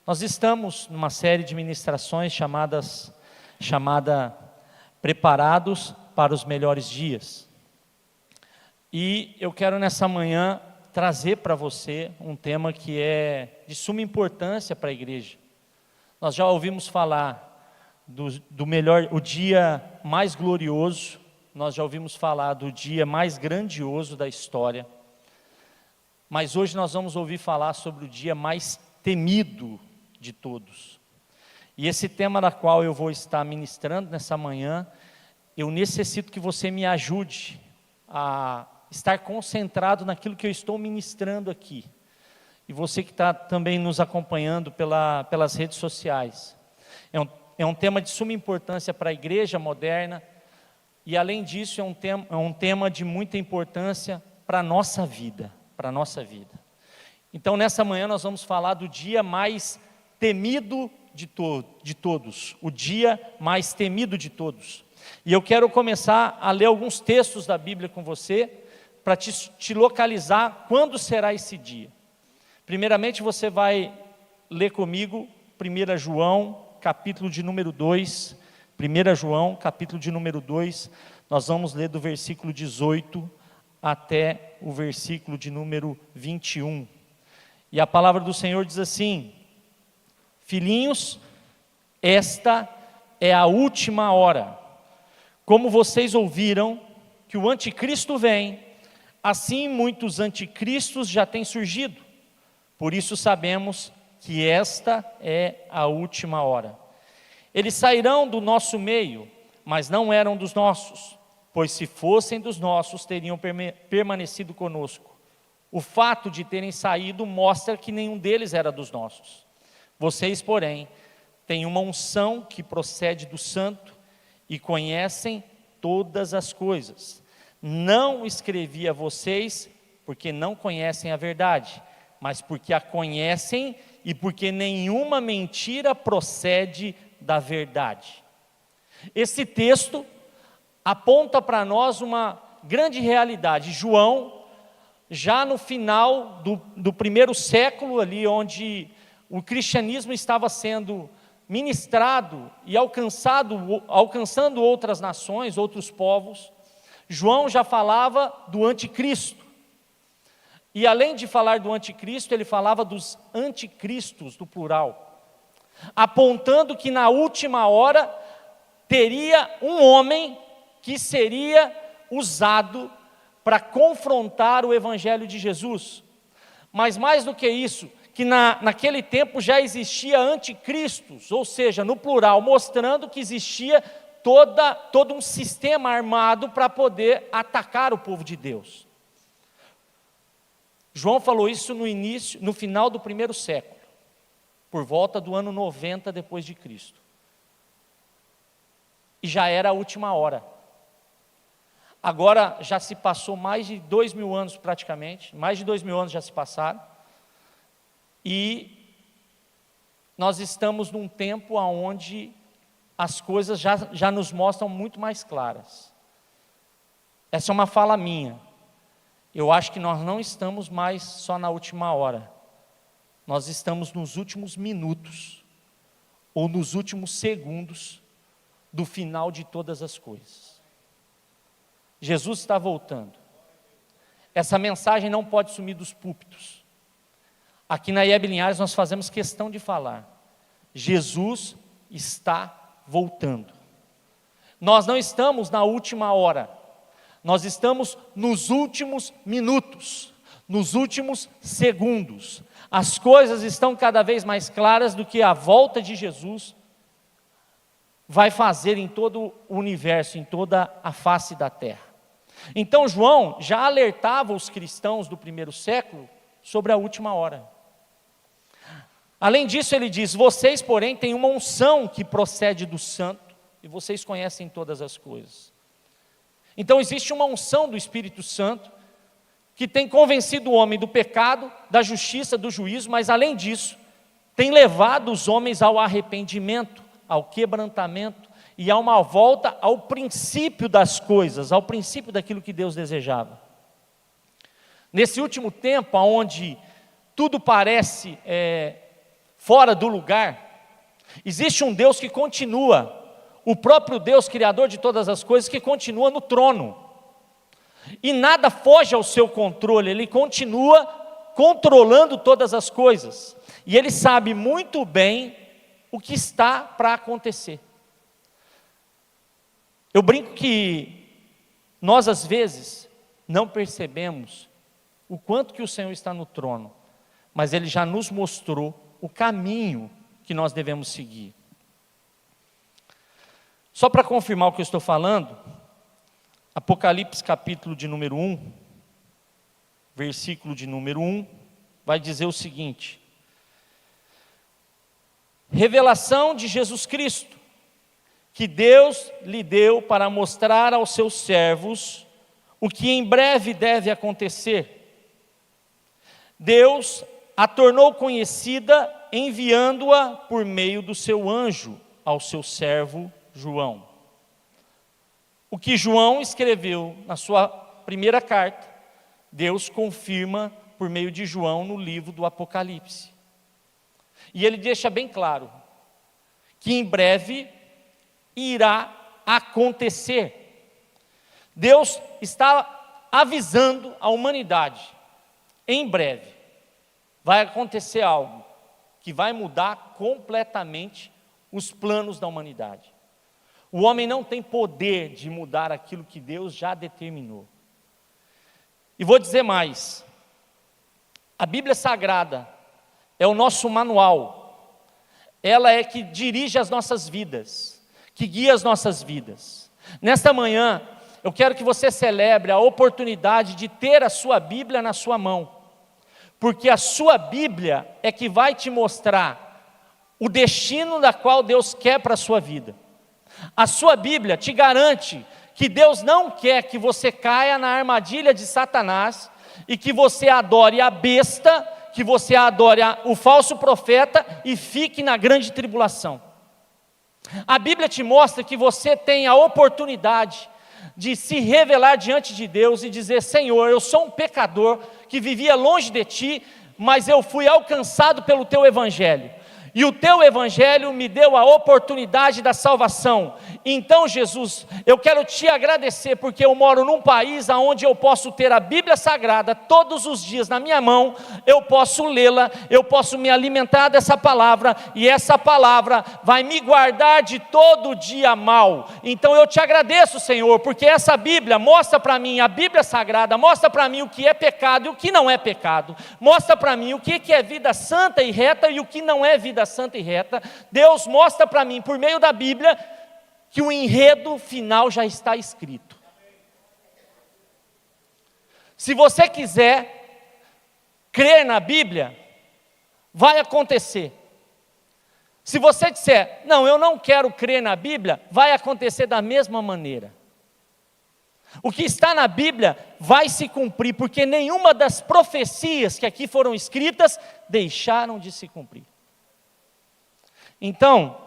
Nós estamos numa série de ministrações chamada Preparados para os Melhores Dias. E eu quero nessa manhã trazer para você um tema que é de suma importância para a igreja. Nós já ouvimos falar do melhor, o dia mais glorioso, nós já ouvimos falar do dia mais grandioso da história, mas hoje nós vamos ouvir falar sobre o dia mais temido de todos. E esse tema da qual eu vou estar ministrando nessa manhã, eu necessito que você me ajude a estar concentrado naquilo que eu estou ministrando aqui. E você que está também nos acompanhando pelas redes sociais. É um tema de suma importância para a igreja moderna, e além disso é um tema de muita importância para a nossa vida, Então nessa manhã nós vamos falar do dia mais temido de todos, o dia mais temido de todos. E eu quero começar a ler alguns textos da Bíblia com você, para te localizar quando será esse dia. Primeiramente você vai ler comigo 1 João, capítulo de número 2, 1 João, capítulo de número 2, nós vamos ler do versículo 18 até o versículo de número 21. E a palavra do Senhor diz assim: filhinhos, esta é a última hora. Como vocês ouviram que o anticristo vem, assim muitos anticristos já têm surgido. Por isso sabemos que esta é a última hora. Eles sairão do nosso meio, mas não eram dos nossos, pois se fossem dos nossos, teriam permanecido conosco. O fato de terem saído mostra que nenhum deles era dos nossos. Vocês, porém, têm uma unção que procede do Santo e conhecem todas as coisas. Não escrevi a vocês porque não conhecem a verdade, mas porque a conhecem e porque nenhuma mentira procede da verdade. Esse texto aponta para nós uma grande realidade. João, já no final do primeiro século, ali onde o cristianismo estava sendo ministrado e alcançando outras nações, outros povos, João já falava do anticristo. E além de falar do anticristo, ele falava dos anticristos, do plural, apontando que na última hora teria um homem que seria usado para confrontar o evangelho de Jesus. Mas mais do que isso, que naquele tempo já existia anticristos, ou seja, no plural, mostrando que existia todo um sistema armado para poder atacar o povo de Deus. João falou isso no final do primeiro século, por volta do ano 90 depois de Cristo. E já era a última hora. Agora já se passou mais de 2.000 anos praticamente, mais de 2.000 anos já se passaram, e nós estamos num tempo onde as coisas já nos mostram muito mais claras. Essa é uma fala minha. Eu acho que nós não estamos mais só na última hora. Nós estamos nos últimos minutos, ou nos últimos segundos, do final de todas as coisas. Jesus está voltando. Essa mensagem não pode sumir dos púlpitos. Aqui na IEB Linhares nós fazemos questão de falar: Jesus está voltando. Nós não estamos na última hora, nós estamos nos últimos minutos, nos últimos segundos. As coisas estão cada vez mais claras do que a volta de Jesus vai fazer em todo o universo, em toda a face da terra. Então João já alertava os cristãos do primeiro século sobre a última hora. Além disso ele diz: vocês porém têm uma unção que procede do Santo, e vocês conhecem todas as coisas. Então existe uma unção do Espírito Santo, que tem convencido o homem do pecado, da justiça, do juízo, mas além disso, tem levado os homens ao arrependimento, ao quebrantamento, e a uma volta ao princípio das coisas, ao princípio daquilo que Deus desejava. Nesse último tempo, onde tudo parece fora do lugar. Existe um Deus que continua, o próprio Deus, Criador de todas as coisas, que continua no trono. E nada foge ao seu controle, Ele continua controlando todas as coisas. E Ele sabe muito bem o que está para acontecer. Eu brinco que nós às vezes não percebemos o quanto que o Senhor está no trono, mas Ele já nos mostrou o caminho que nós devemos seguir. Só para confirmar o que eu estou falando, Apocalipse capítulo de número 1, versículo de número 1, vai dizer o seguinte: revelação de Jesus Cristo, que Deus lhe deu para mostrar aos seus servos o que em breve deve acontecer. Deus a tornou conhecida, enviando-a por meio do seu anjo ao seu servo João. O que João escreveu na sua primeira carta, Deus confirma por meio de João no livro do Apocalipse. E ele deixa bem claro que em breve irá acontecer. Deus está avisando a humanidade, em breve vai acontecer algo que vai mudar completamente os planos da humanidade. O homem não tem poder de mudar aquilo que Deus já determinou. E vou dizer mais, a Bíblia Sagrada é o nosso manual, ela é que dirige as nossas vidas, que guia as nossas vidas. Nesta manhã, eu quero que você celebre a oportunidade de ter a sua Bíblia na sua mão, porque a sua Bíblia é que vai te mostrar o destino da qual Deus quer para a sua vida. A sua Bíblia te garante que Deus não quer que você caia na armadilha de Satanás e que você adore a besta, que você adore o falso profeta e fique na grande tribulação. A Bíblia te mostra que você tem a oportunidade de se revelar diante de Deus e dizer: Senhor, eu sou um pecador que vivia longe de Ti, mas eu fui alcançado pelo Teu Evangelho. E o Teu Evangelho me deu a oportunidade da salvação. Então, Jesus, eu quero Te agradecer, porque eu moro num país onde eu posso ter a Bíblia Sagrada todos os dias na minha mão, eu posso lê-la, eu posso me alimentar dessa palavra, e essa palavra vai me guardar de todo dia mal. Então eu Te agradeço, Senhor, porque essa Bíblia mostra para mim, a Bíblia Sagrada mostra para mim o que é pecado e o que não é pecado, mostra para mim o que é vida santa e reta e o que não é vida santa e reta. Deus mostra para mim, por meio da Bíblia, que o enredo final já está escrito. Se você quiser crer na Bíblia, vai acontecer. Se você disser: não, eu não quero crer na Bíblia, vai acontecer da mesma maneira. O que está na Bíblia vai se cumprir, porque nenhuma das profecias que aqui foram escritas deixaram de se cumprir. Então,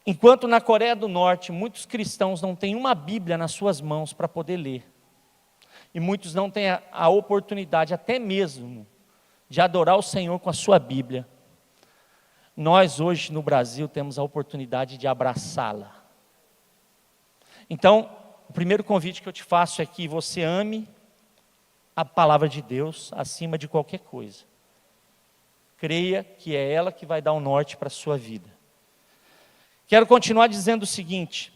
enquanto na Coreia do Norte muitos cristãos não têm uma Bíblia nas suas mãos para poder ler, e muitos não têm a oportunidade até mesmo de adorar o Senhor com a sua Bíblia, nós hoje no Brasil temos a oportunidade de abraçá-la. Então, o primeiro convite que eu te faço é que você ame a palavra de Deus acima de qualquer coisa. Creia que é ela que vai dar o norte para a sua vida. Quero continuar dizendo o seguinte: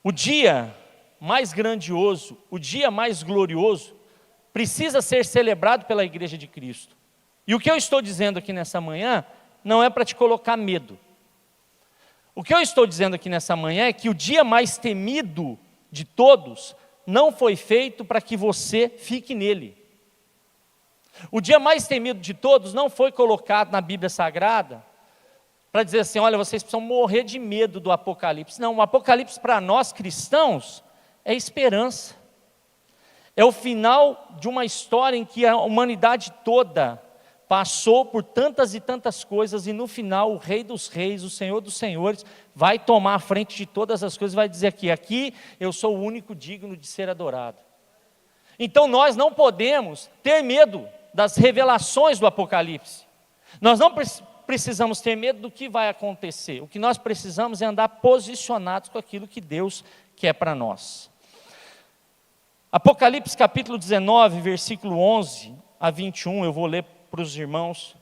o dia mais grandioso, o dia mais glorioso, precisa ser celebrado pela Igreja de Cristo. E o que eu estou dizendo aqui nessa manhã, não é para te colocar medo. O que eu estou dizendo aqui nessa manhã é que o dia mais temido de todos, não foi feito para que você fique nele. O dia mais temido de todos não foi colocado na Bíblia Sagrada para dizer assim: olha, vocês precisam morrer de medo do Apocalipse. Não, o Apocalipse para nós cristãos é esperança. É o final de uma história em que a humanidade toda passou por tantas e tantas coisas, e no final o Rei dos Reis, o Senhor dos Senhores, vai tomar a frente de todas as coisas e vai dizer aqui eu sou o único digno de ser adorado. Então nós não podemos ter medo das revelações do Apocalipse. Nós não precisamos ter medo do que vai acontecer. O que nós precisamos é andar posicionados com aquilo que Deus quer para nós. Apocalipse capítulo 19, versículo 11 a 21, eu vou ler para os irmãos.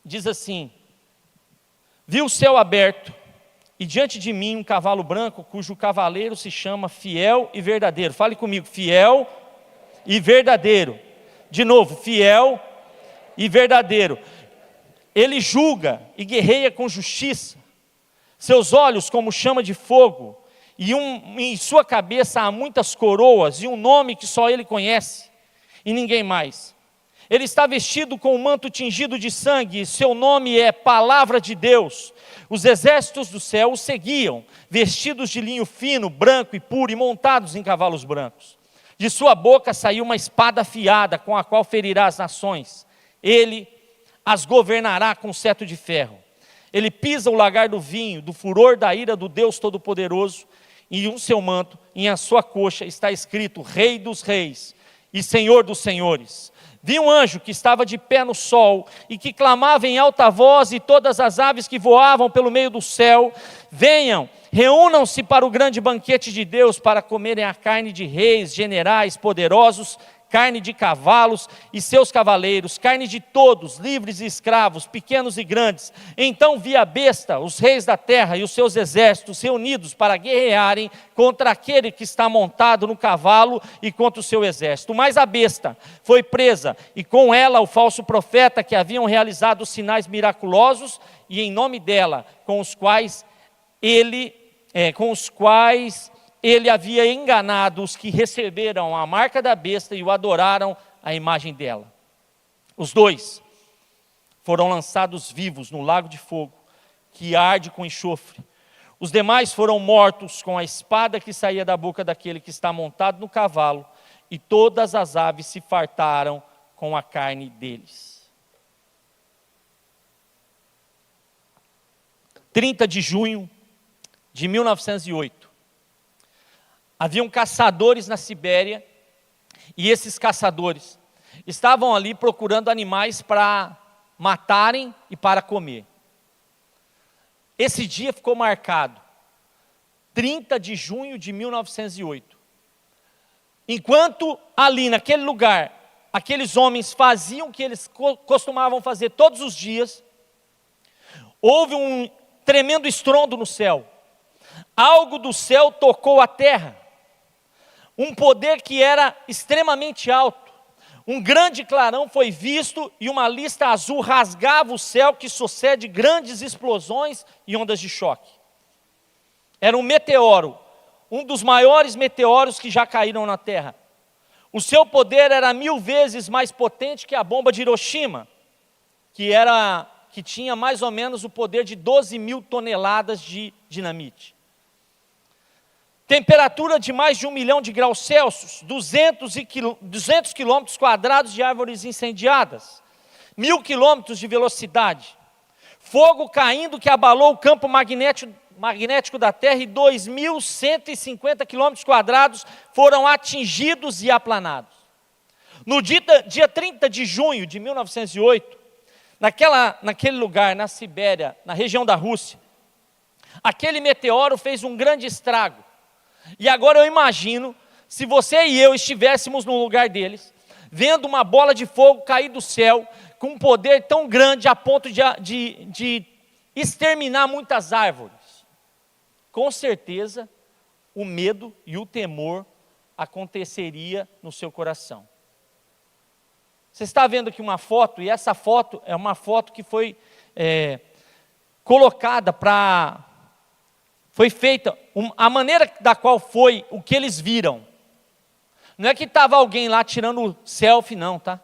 Diz assim: vi o céu aberto, e diante de mim um cavalo branco, cujo cavaleiro se chama Fiel e Verdadeiro. Fale comigo, fiel e verdadeiro. De novo, fiel e verdadeiro. Ele julga e guerreia com justiça. Seus olhos como chama de fogo, e em sua cabeça há muitas coroas, e um nome que só ele conhece, e ninguém mais. Ele está vestido com um manto tingido de sangue, e seu nome é Palavra de Deus. Os exércitos do céu o seguiam, vestidos de linho fino, branco e puro, e montados em cavalos brancos. De sua boca saiu uma espada afiada, com a qual ferirá as nações. Ele as governará com cetro de ferro. Ele pisa o lagar do vinho, do furor da ira do Deus Todo-Poderoso, e em seu manto, em a sua coxa, está escrito: Rei dos Reis e Senhor dos Senhores. Vi um anjo que estava de pé no sol e que clamava em alta voz, e todas as aves que voavam pelo meio do céu: venham, reúnam-se para o grande banquete de Deus, para comerem a carne de reis, generais, poderosos, carne de cavalos e seus cavaleiros, carne de todos, livres e escravos, pequenos e grandes. Então vi a besta, os reis da terra e os seus exércitos reunidos para guerrearem contra aquele que está montado no cavalo e contra o seu exército. Mas a besta foi presa, e com ela o falso profeta que haviam realizado os sinais miraculosos, e em nome dela, com os quais ele havia enganado os que receberam a marca da besta e o adoraram a imagem dela. Os dois foram lançados vivos no lago de fogo, que arde com enxofre. Os demais foram mortos com a espada que saía da boca daquele que está montado no cavalo, e todas as aves se fartaram com a carne deles. 30 de junho de 1908. Haviam caçadores na Sibéria, e esses caçadores estavam ali procurando animais para matarem e para comer. Esse dia ficou marcado, 30 de junho de 1908. Enquanto ali naquele lugar, aqueles homens faziam o que eles costumavam fazer todos os dias, houve um tremendo estrondo no céu. Algo do céu tocou a terra. Um poder que era extremamente alto. Um grande clarão foi visto, e uma lista azul rasgava o céu, que sucede grandes explosões e ondas de choque. Era um meteoro, um dos maiores meteoros que já caíram na terra. O seu poder era 1000 vezes mais potente que a bomba de Hiroshima, que tinha mais ou menos o poder de 12.000 toneladas de dinamite. Temperatura de mais de 1 milhão de graus Celsius, 200 quilômetros quadrados de árvores incendiadas, 1000 quilômetros de velocidade, fogo caindo que abalou o campo magnético da Terra, e 2.150 quilômetros quadrados foram atingidos e aplanados. No dia 30 de junho de 1908, naquele lugar, na Sibéria, na região da Rússia, aquele meteoro fez um grande estrago. E agora eu imagino, se você e eu estivéssemos no lugar deles, vendo uma bola de fogo cair do céu, com um poder tão grande a ponto de exterminar muitas árvores. Com certeza, o medo e o temor aconteceria no seu coração. Você está vendo aqui uma foto, e essa foto é uma foto que foi colocada foi feita, a maneira da qual foi o que eles viram. Não é que estava alguém lá tirando selfie, não, tá?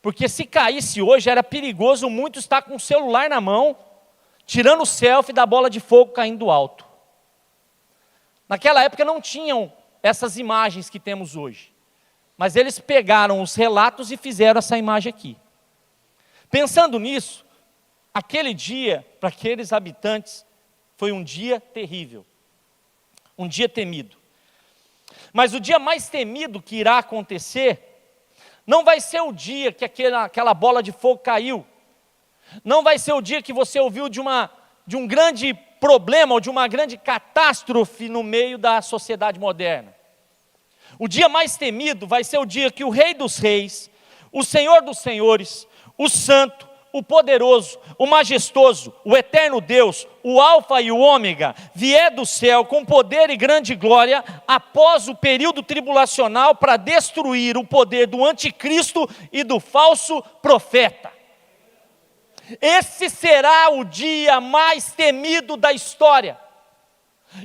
Porque se caísse hoje, era perigoso muito estar com o celular na mão, tirando selfie da bola de fogo caindo do alto. Naquela época não tinham essas imagens que temos hoje. Mas eles pegaram os relatos e fizeram essa imagem aqui. Pensando nisso, aquele dia, para aqueles habitantes, foi um dia terrível, um dia temido. Mas o dia mais temido que irá acontecer Não vai ser o dia que aquela bola de fogo caiu. Não vai ser o dia que você ouviu de um grande problema ou de uma grande catástrofe no meio da sociedade moderna. O dia mais temido vai ser o dia que o Rei dos Reis, o Senhor dos Senhores, o Santo, o Poderoso, o Majestoso, o Eterno Deus, o Alfa e o Ômega, vier do céu com poder e grande glória, após o período tribulacional, para destruir o poder do anticristo e do falso profeta. Esse será o dia mais temido da história.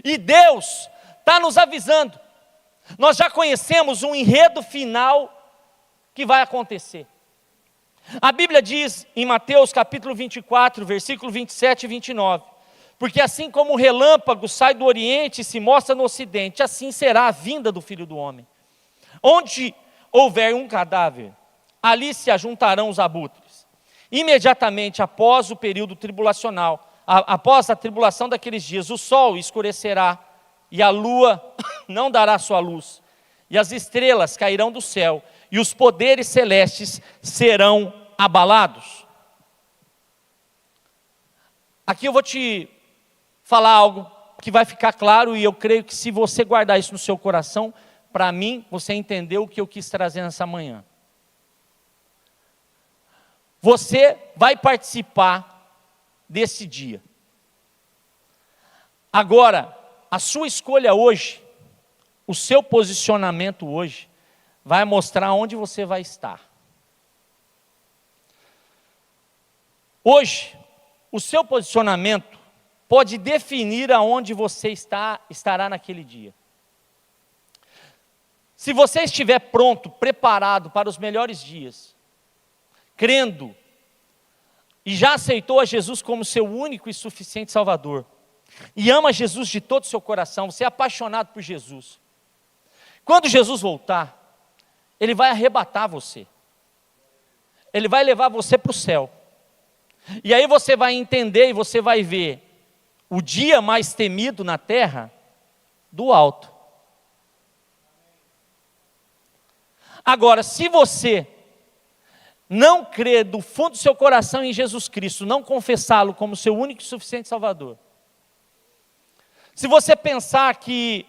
E Deus está nos avisando. Nós já conhecemos um enredo final que vai acontecer. A Bíblia diz em Mateus capítulo 24, versículo 27 e 29, porque assim como o relâmpago sai do oriente e se mostra no ocidente, assim será a vinda do Filho do Homem. Onde houver um cadáver, ali se ajuntarão os abutres. Imediatamente após o período tribulacional, após a tribulação daqueles dias, o sol escurecerá e a lua não dará sua luz, e as estrelas cairão do céu, e os poderes celestes serão abalados. Aqui eu vou te falar algo que vai ficar claro, e eu creio que se você guardar isso no seu coração, para mim, você entendeu o que eu quis trazer nessa manhã. Você vai participar desse dia. Agora, a sua escolha hoje, o seu posicionamento hoje, vai mostrar onde você vai estar. Hoje, o seu posicionamento pode definir aonde você estará naquele dia. Se você estiver pronto, preparado para os melhores dias, crendo e já aceitou a Jesus como seu único e suficiente Salvador, e ama Jesus de todo o seu coração, você é apaixonado por Jesus, quando Jesus voltar, Ele vai arrebatar você, Ele vai levar você para o céu, e aí você vai entender e você vai ver o dia mais temido na terra do alto. Agora, se você não crer do fundo do seu coração em Jesus Cristo, não confessá-lo como seu único e suficiente Salvador, se você pensar que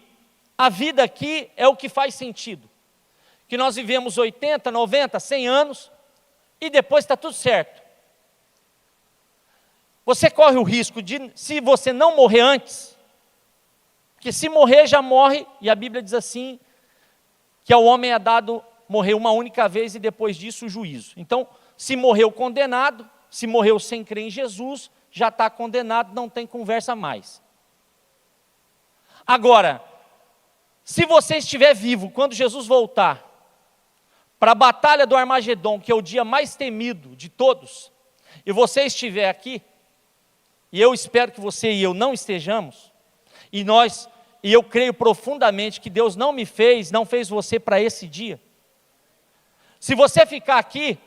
a vida aqui é o que faz sentido, que nós vivemos 80, 90, 100 anos e depois está tudo certo, você corre o risco de, se você não morrer antes, porque se morrer já morre, e a Bíblia diz assim, que ao homem é dado morrer uma única vez e depois disso o juízo. Então, se morreu condenado, se morreu sem crer em Jesus, já está condenado, não tem conversa mais. Agora, se você estiver vivo quando Jesus voltar para a batalha do Armagedon, que é o dia mais temido de todos, e você estiver aqui, e eu espero que você e eu não estejamos, e eu creio profundamente que Deus não fez você para esse dia. Se você ficar aqui,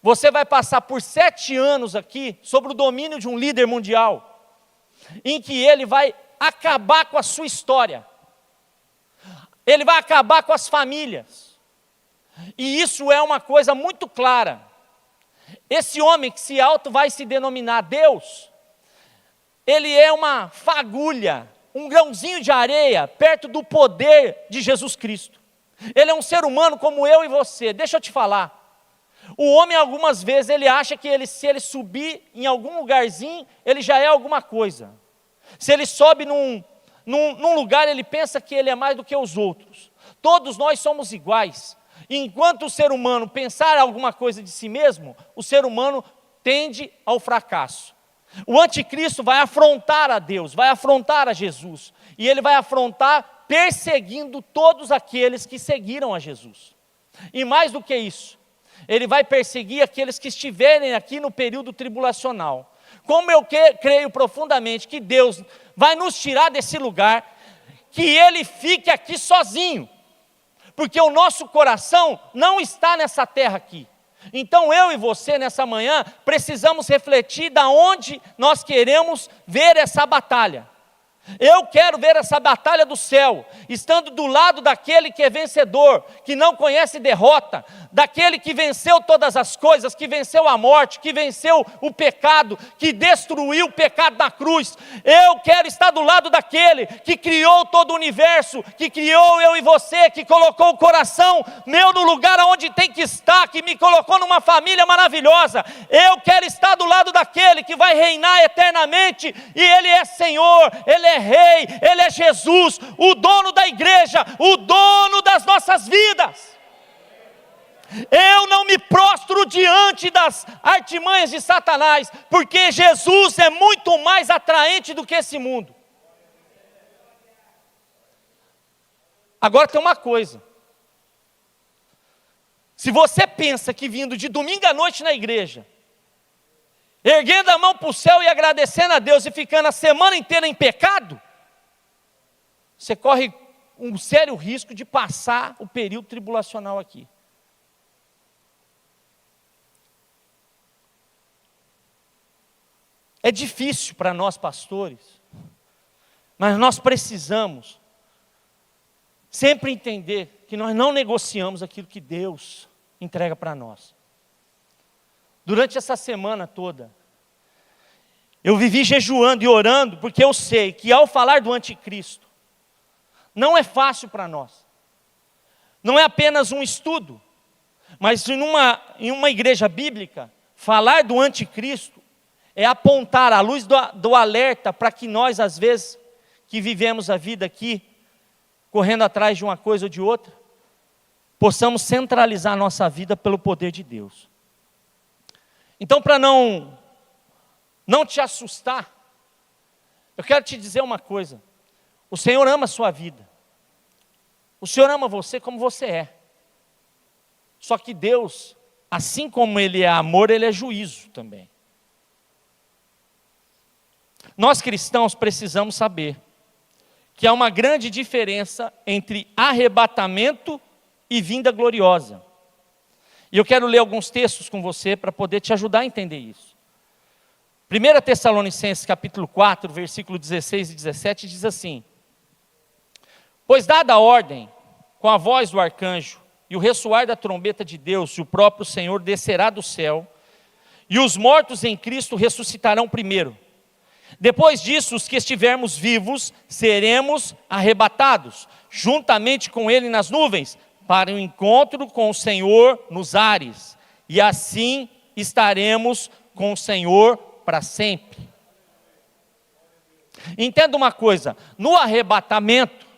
você vai passar por 7 anos aqui, sob o domínio de um líder mundial, em que ele vai acabar com a sua história, ele vai acabar com as famílias, e isso é uma coisa muito clara. Esse homem que vai se denominar Deus, ele é uma fagulha, um grãozinho de areia, perto do poder de Jesus Cristo. Ele é um ser humano como eu e você. Deixa eu te falar, o homem algumas vezes ele acha que se ele subir em algum lugarzinho, ele já é alguma coisa. Se ele sobe num lugar, ele pensa que ele é mais do que os outros. Todos nós somos iguais. E enquanto o ser humano pensar alguma coisa de si mesmo, o ser humano tende ao fracasso. O anticristo vai afrontar a Deus, vai afrontar a Jesus, e ele vai afrontar perseguindo todos aqueles que seguiram a Jesus. E mais do que isso, ele vai perseguir aqueles que estiverem aqui no período tribulacional. Como eu creio profundamente que Deus vai nos tirar desse lugar, que ele fique aqui sozinho, porque o nosso coração não está nessa terra aqui. Então eu e você nessa manhã precisamos refletir da onde nós queremos ver essa batalha. Eu quero ver essa batalha do céu, estando do lado daquele que é vencedor, que não conhece derrota, daquele que venceu todas as coisas, que venceu a morte, que venceu o pecado, que destruiu o pecado na cruz. Eu quero estar do lado daquele que criou todo o universo, que criou eu e você, que colocou o coração meu no lugar onde tem que estar, que me colocou numa família maravilhosa. Eu quero estar do lado daquele que vai reinar eternamente, e Ele é Senhor, Ele é Rei, Ele é Jesus, o dono da igreja, o dono das nossas vidas. Eu não me prostro diante das artimanhas de Satanás, porque Jesus é muito mais atraente do que esse mundo. Agora tem uma coisa: se você pensa que vindo de domingo à noite na igreja, erguendo a mão para o céu e agradecendo a Deus e ficando a semana inteira em pecado, você corre um sério risco de passar o período tribulacional aqui. É difícil para nós pastores, mas nós precisamos sempre entender que nós não negociamos aquilo que Deus entrega para nós. Durante essa semana toda, eu vivi jejuando e orando, porque eu sei que ao falar do anticristo, não é fácil para nós. Não é apenas um estudo, mas em uma igreja bíblica, falar do anticristo é apontar a luz do alerta para que nós, às vezes, que vivemos a vida aqui, correndo atrás de uma coisa ou de outra, possamos centralizar a nossa vida pelo poder de Deus. Então, para não te assustar, eu quero te dizer uma coisa: o Senhor ama a sua vida, o Senhor ama você como você é. Só que Deus, assim como Ele é amor, Ele é juízo também. Nós cristãos precisamos saber que há uma grande diferença entre arrebatamento e vinda gloriosa. E eu quero ler alguns textos com você para poder te ajudar a entender isso. 1 Tessalonicenses capítulo 4, versículo 16 e 17 diz assim: pois dada a ordem, com a voz do arcanjo e o ressoar da trombeta de Deus, o próprio Senhor descerá do céu, e os mortos em Cristo ressuscitarão primeiro. Depois disso, os que estivermos vivos, seremos arrebatados, juntamente com Ele nas nuvens, para o encontro com o Senhor nos ares, e assim estaremos com o Senhor para sempre. Entenda uma coisa: no arrebatamento,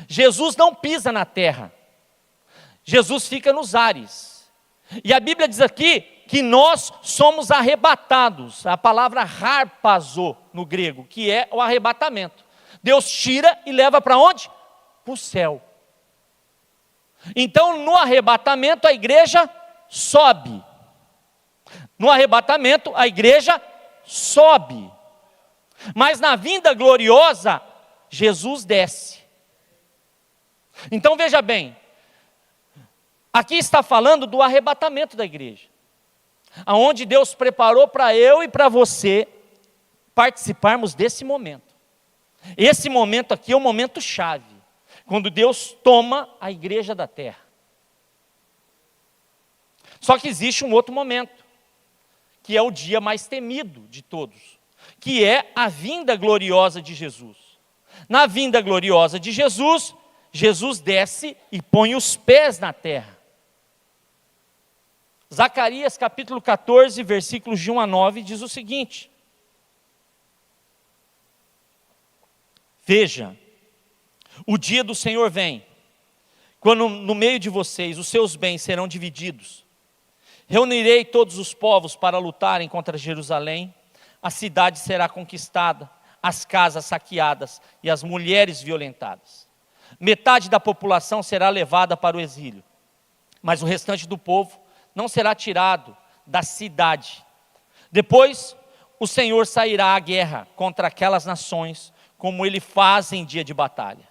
Jesus não pisa na terra, Jesus fica nos ares. E a Bíblia diz aqui que nós somos arrebatados, a palavra harpazo no grego, que é o arrebatamento. Deus tira e leva para onde? Para o céu. Então, no arrebatamento, a igreja sobe. No arrebatamento, a igreja sobe. Mas na vinda gloriosa, Jesus desce. Então, veja bem, aqui está falando do arrebatamento da igreja, aonde Deus preparou para eu e para você participarmos desse momento. Esse momento aqui é o momento chave, quando Deus toma a igreja da terra. Só que existe um outro momento, que é o dia mais temido de todos, que é a vinda gloriosa de Jesus. Na vinda gloriosa de Jesus, Jesus desce e põe os pés na terra. Zacarias capítulo 14, versículos de 1 a 9, diz o seguinte: veja, o dia do Senhor vem, quando no meio de vocês os seus bens serão divididos. Reunirei todos os povos para lutarem contra Jerusalém, a cidade será conquistada, as casas saqueadas e as mulheres violentadas. Metade da população será levada para o exílio, mas o restante do povo não será tirado da cidade. Depois, o Senhor sairá à guerra contra aquelas nações, como Ele faz em dia de batalha.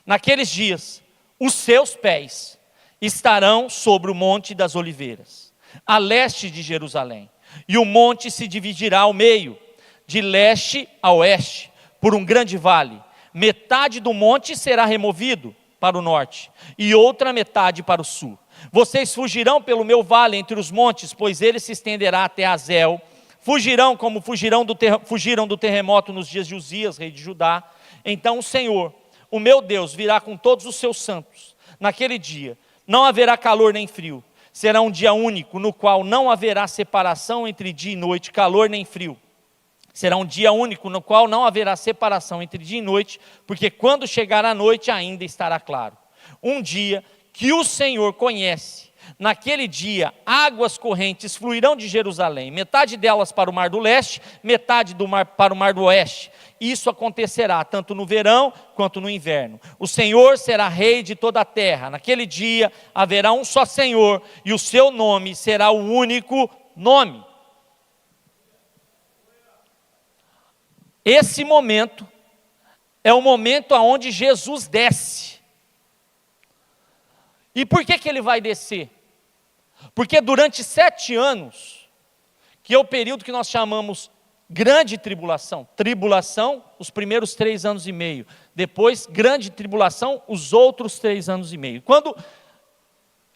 Naqueles dias, os seus pés estarão sobre o Monte das Oliveiras, a leste de Jerusalém, e o monte se dividirá ao meio, de leste a oeste, por um grande vale. Metade do monte será removido para o norte, e outra metade para o sul. Vocês fugirão pelo meu vale entre os montes, pois ele se estenderá até Azel. Fugirão como fugiram do terremoto nos dias de Uzias, rei de Judá. Então o Senhor, o meu Deus, virá com todos os seus santos. Naquele dia não haverá calor nem frio. Será um dia único, no qual não haverá separação entre dia e noite, calor nem frio. Será um dia único, no qual não haverá separação entre dia e noite, porque quando chegar a noite ainda estará claro. Um dia que o Senhor conhece. Naquele dia, águas correntes fluirão de Jerusalém, metade delas para o mar do leste, metade para o mar do oeste. Isso acontecerá tanto no verão quanto no inverno. O Senhor será rei de toda a terra. Naquele dia haverá um só Senhor, e o seu nome será o único nome. Esse momento é o momento onde Jesus desce. E por que ele vai descer? Porque durante 7 anos, que é o período que nós chamamos grande tribulação, os primeiros 3 anos e meio, depois grande tribulação, os outros 3 anos e meio. Quando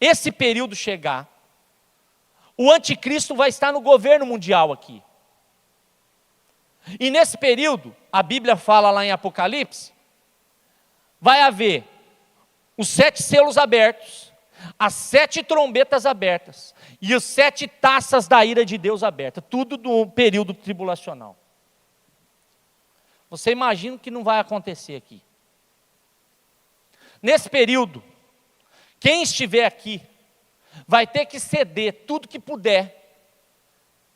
esse período chegar, o anticristo vai estar no governo mundial aqui. E nesse período, a Bíblia fala lá em Apocalipse, vai haver os 7 selos abertos, as 7 trombetas abertas e as 7 taças da ira de Deus abertas, tudo do período tribulacional. Você imagina o que não vai acontecer aqui. Nesse período, quem estiver aqui vai ter que ceder tudo que puder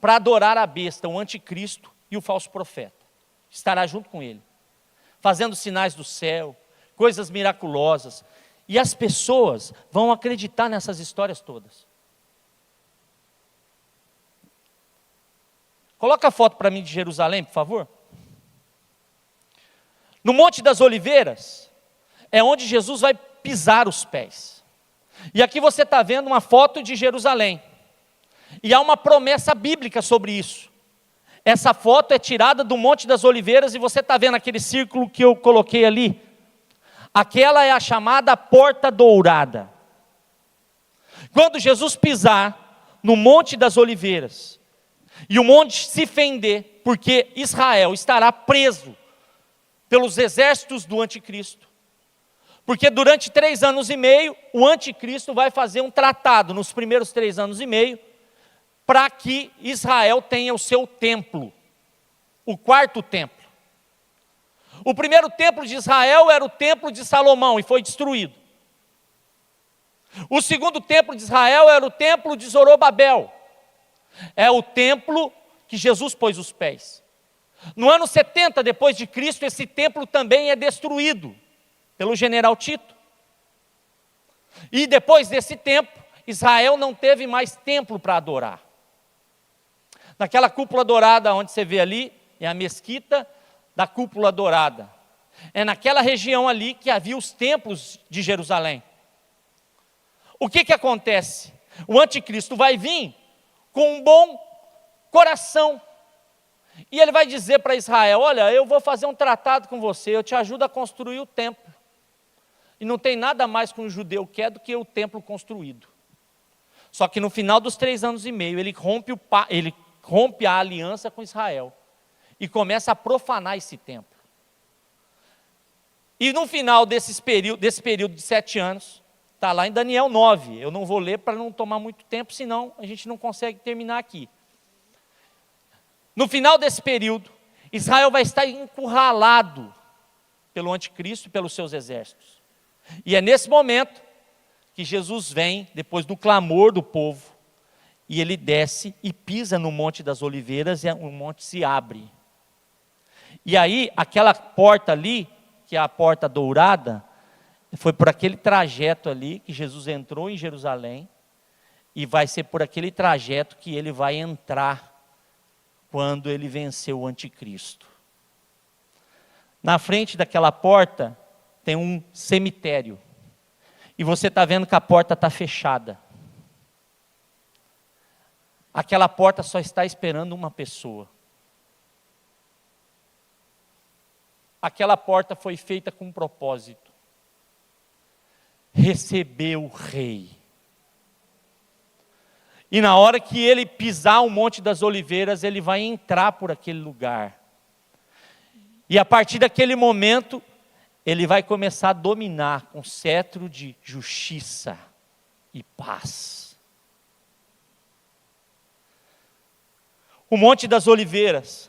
para adorar a besta, o anticristo e o falso profeta. Estará junto com ele, fazendo sinais do céu, coisas miraculosas. E as pessoas vão acreditar nessas histórias todas. Coloca a foto para mim de Jerusalém, por favor. No Monte das Oliveiras, é onde Jesus vai pisar os pés. E aqui você está vendo uma foto de Jerusalém. E há uma promessa bíblica sobre isso. Essa foto é tirada do Monte das Oliveiras e você está vendo aquele círculo que eu coloquei ali. Aquela é a chamada porta dourada. Quando Jesus pisar no Monte das Oliveiras, e o monte se fender, porque Israel estará preso pelos exércitos do anticristo, porque durante 3 anos e meio, o anticristo vai fazer um tratado, nos primeiros 3 anos e meio, para que Israel tenha o seu templo, o 4º templo. O primeiro templo de Israel era o templo de Salomão e foi destruído. O 2º templo de Israel era o templo de Zorobabel. É o templo que Jesus pôs os pés. No ano 70 depois de Cristo, esse templo também é destruído pelo general Tito. E depois desse tempo, Israel não teve mais templo para adorar. Naquela cúpula dourada onde você vê ali, é a mesquita da cúpula dourada. É naquela região ali que havia os templos de Jerusalém. O que acontece? O anticristo vai vir com um bom coração. E ele vai dizer para Israel, olha, eu vou fazer um tratado com você, eu te ajudo a construir o templo. E não tem nada mais que um judeu quer do que o templo construído. Só que no final dos 3 anos e meio, ele rompe a aliança com Israel. E começa a profanar esse templo. E no final desse período de 7 anos, está lá em Daniel 9, eu não vou ler para não tomar muito tempo, senão a gente não consegue terminar aqui. No final desse período, Israel vai estar encurralado pelo anticristo e pelos seus exércitos. E é nesse momento que Jesus vem, depois do clamor do povo, e ele desce e pisa no Monte das Oliveiras e o monte se abre. E aí, aquela porta ali, que é a porta dourada, foi por aquele trajeto ali que Jesus entrou em Jerusalém, e vai ser por aquele trajeto que ele vai entrar quando ele venceu o anticristo. Na frente daquela porta tem um cemitério, e você está vendo que a porta está fechada. Aquela porta só está esperando uma pessoa. aquela porta foi feita com um propósito: receber o rei. E na hora que ele pisar o Monte das Oliveiras, ele vai entrar por aquele lugar. E a partir daquele momento, ele vai começar a dominar com cetro de justiça e paz. O Monte das Oliveiras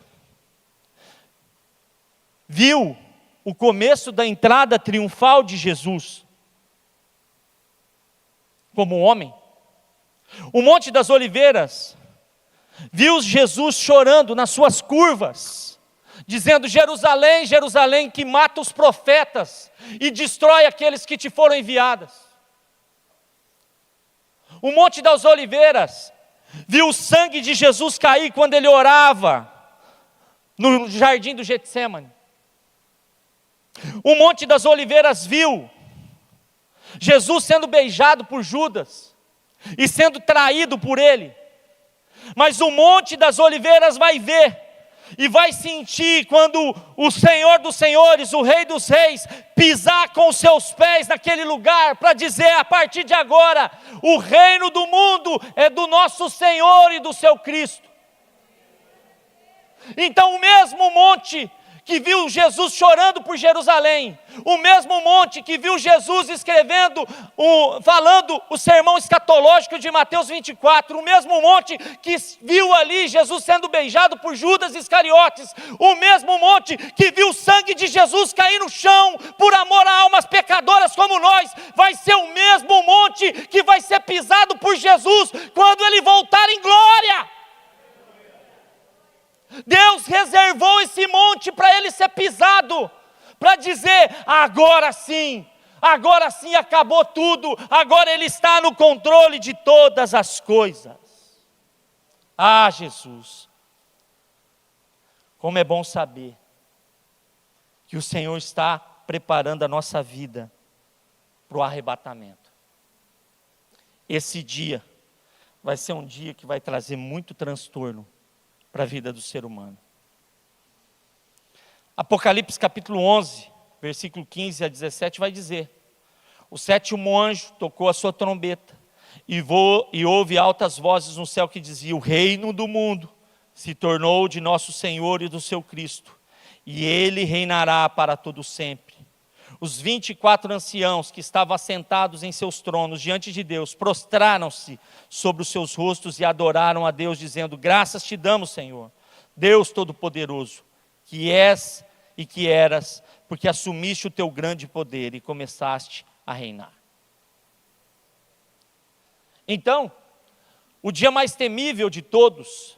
viu o começo da entrada triunfal de Jesus como homem. O Monte das Oliveiras viu Jesus chorando nas suas curvas, dizendo: Jerusalém, Jerusalém, que mata os profetas e destrói aqueles que te foram enviados. O Monte das Oliveiras viu o sangue de Jesus cair quando ele orava no jardim do Getsemane. O Monte das Oliveiras viu Jesus sendo beijado por Judas e sendo traído por ele. Mas o Monte das Oliveiras vai ver e vai sentir quando o Senhor dos Senhores, o Rei dos Reis, pisar com os seus pés naquele lugar para dizer: a partir de agora, o reino do mundo é do nosso Senhor e do seu Cristo. Então o mesmo monte que viu Jesus chorando por Jerusalém, o mesmo monte que viu Jesus escrevendo, falando o sermão escatológico de Mateus 24, o mesmo monte que viu ali Jesus sendo beijado por Judas Iscariotes, o mesmo monte que viu o sangue de Jesus cair no chão, por amor a almas pecadoras como nós, vai ser o mesmo monte que vai ser pisado por Jesus, quando Ele voltar em glória. Deus reservou esse monte para ele ser pisado, para dizer: agora sim acabou tudo, agora Ele está no controle de todas as coisas. Ah, Jesus, como é bom saber que o Senhor está preparando a nossa vida para o arrebatamento. Esse dia vai ser um dia que vai trazer muito transtorno para a vida do ser humano. Apocalipse capítulo 11, versículo 15 a 17 vai dizer: o sétimo anjo tocou a sua trombeta, e houve altas vozes no céu que diziam: o reino do mundo se tornou de nosso Senhor e do seu Cristo, e Ele reinará para todo sempre. Os 24 anciãos que estavam assentados em seus tronos diante de Deus, prostraram-se sobre os seus rostos e adoraram a Deus, dizendo: graças te damos, Senhor, Deus Todo-Poderoso, que és e que eras, porque assumiste o teu grande poder e começaste a reinar. Então, o dia mais temível de todos,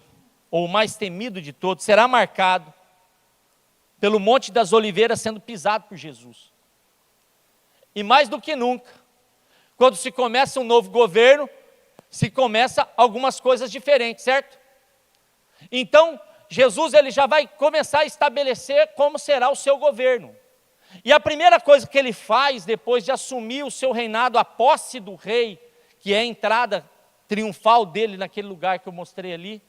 ou o mais temido de todos, será marcado pelo Monte das Oliveiras sendo pisado por Jesus. E mais do que nunca, quando se começa um novo governo, se começa algumas coisas diferentes, certo? Então, Jesus ele já vai começar a estabelecer como será o seu governo. E a primeira coisa que ele faz, depois de assumir o seu reinado, a posse do rei, que é a entrada triunfal dele naquele lugar que eu mostrei ali,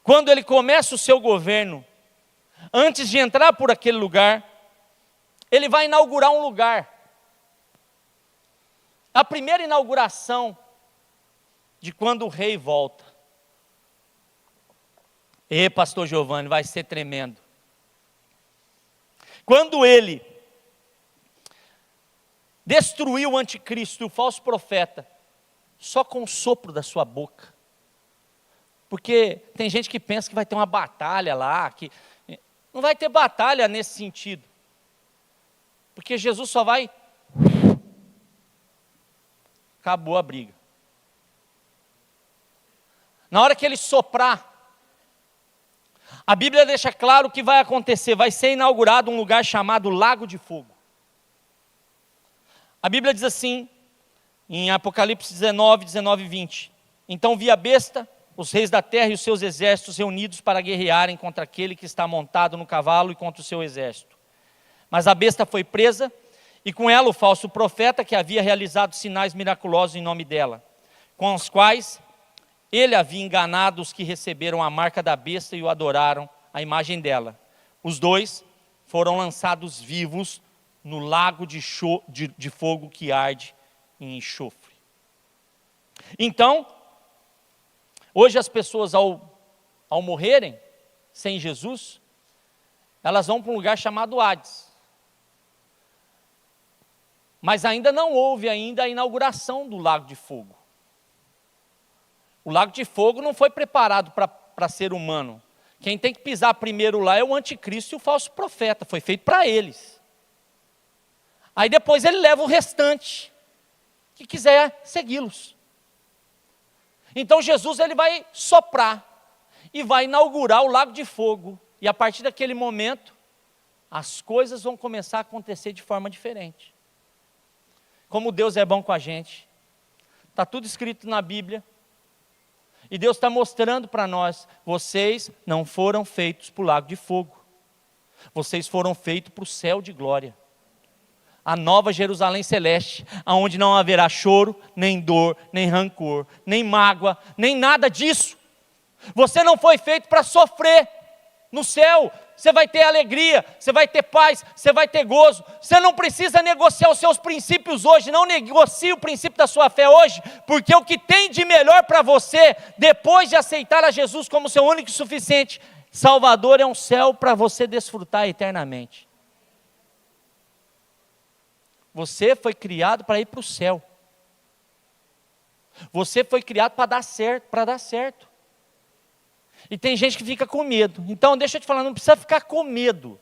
quando ele começa o seu governo, antes de entrar por aquele lugar, ele vai inaugurar um lugar. A primeira inauguração de quando o rei volta. Pastor Giovanni, vai ser tremendo. Quando ele destruiu o anticristo e o falso profeta, só com o sopro da sua boca. Porque tem gente que pensa que vai ter uma batalha lá, que não vai ter batalha nesse sentido. Porque Jesus só vai... Acabou a briga. Na hora que ele soprar, a Bíblia deixa claro o que vai acontecer. Vai ser inaugurado um lugar chamado Lago de Fogo. A Bíblia diz assim, em Apocalipse 19, 19 e 20. Então vi a besta, os reis da terra e os seus exércitos reunidos para guerrearem contra aquele que está montado no cavalo e contra o seu exército. Mas a besta foi presa, e com ela o falso profeta que havia realizado sinais miraculosos em nome dela, com os quais ele havia enganado os que receberam a marca da besta e o adoraram, a imagem dela. Os dois foram lançados vivos no lago de fogo que arde em enxofre. Então, hoje as pessoas ao morrerem sem Jesus, elas vão para um lugar chamado Hades. Mas ainda não houve ainda a inauguração do lago de fogo. O lago de fogo não foi preparado para ser humano. Quem tem que pisar primeiro lá é o anticristo e o falso profeta. Foi feito para eles. Aí depois ele leva o restante que quiser segui-los. Então Jesus ele vai soprar e vai inaugurar o lago de fogo. E a partir daquele momento, as coisas vão começar a acontecer de forma diferente. Como Deus é bom com a gente. Está tudo escrito na Bíblia. E Deus está mostrando para nós, vocês não foram feitos para o lago de fogo. Vocês foram feitos para o céu de glória. A nova Jerusalém celeste, aonde não haverá choro, nem dor, nem rancor, nem mágoa, nem nada disso. Você não foi feito para sofrer. No céu, você vai ter alegria, você vai ter paz, você vai ter gozo. Você não precisa negociar os seus princípios hoje, não negocie o princípio da sua fé hoje, porque o que tem de melhor para você, depois de aceitar a Jesus como seu único e suficiente Salvador, é um céu para você desfrutar eternamente. Você foi criado para ir para o céu. Você foi criado para dar certo. E tem gente que fica com medo. Então, deixa eu te falar, não precisa ficar com medo.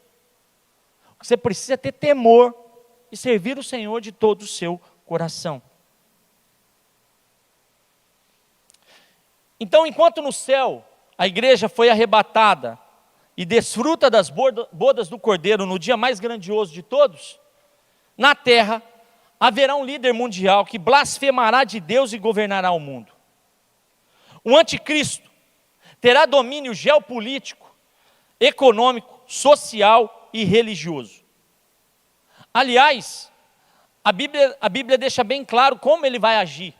Você precisa ter temor e servir o Senhor de todo o seu coração. Então, enquanto no céu a igreja foi arrebatada e desfruta das bodas do Cordeiro no dia mais grandioso de todos, na terra haverá um líder mundial que blasfemará de Deus e governará o mundo. O anticristo terá domínio geopolítico, econômico, social e religioso. Aliás, a Bíblia deixa bem claro como ele vai agir.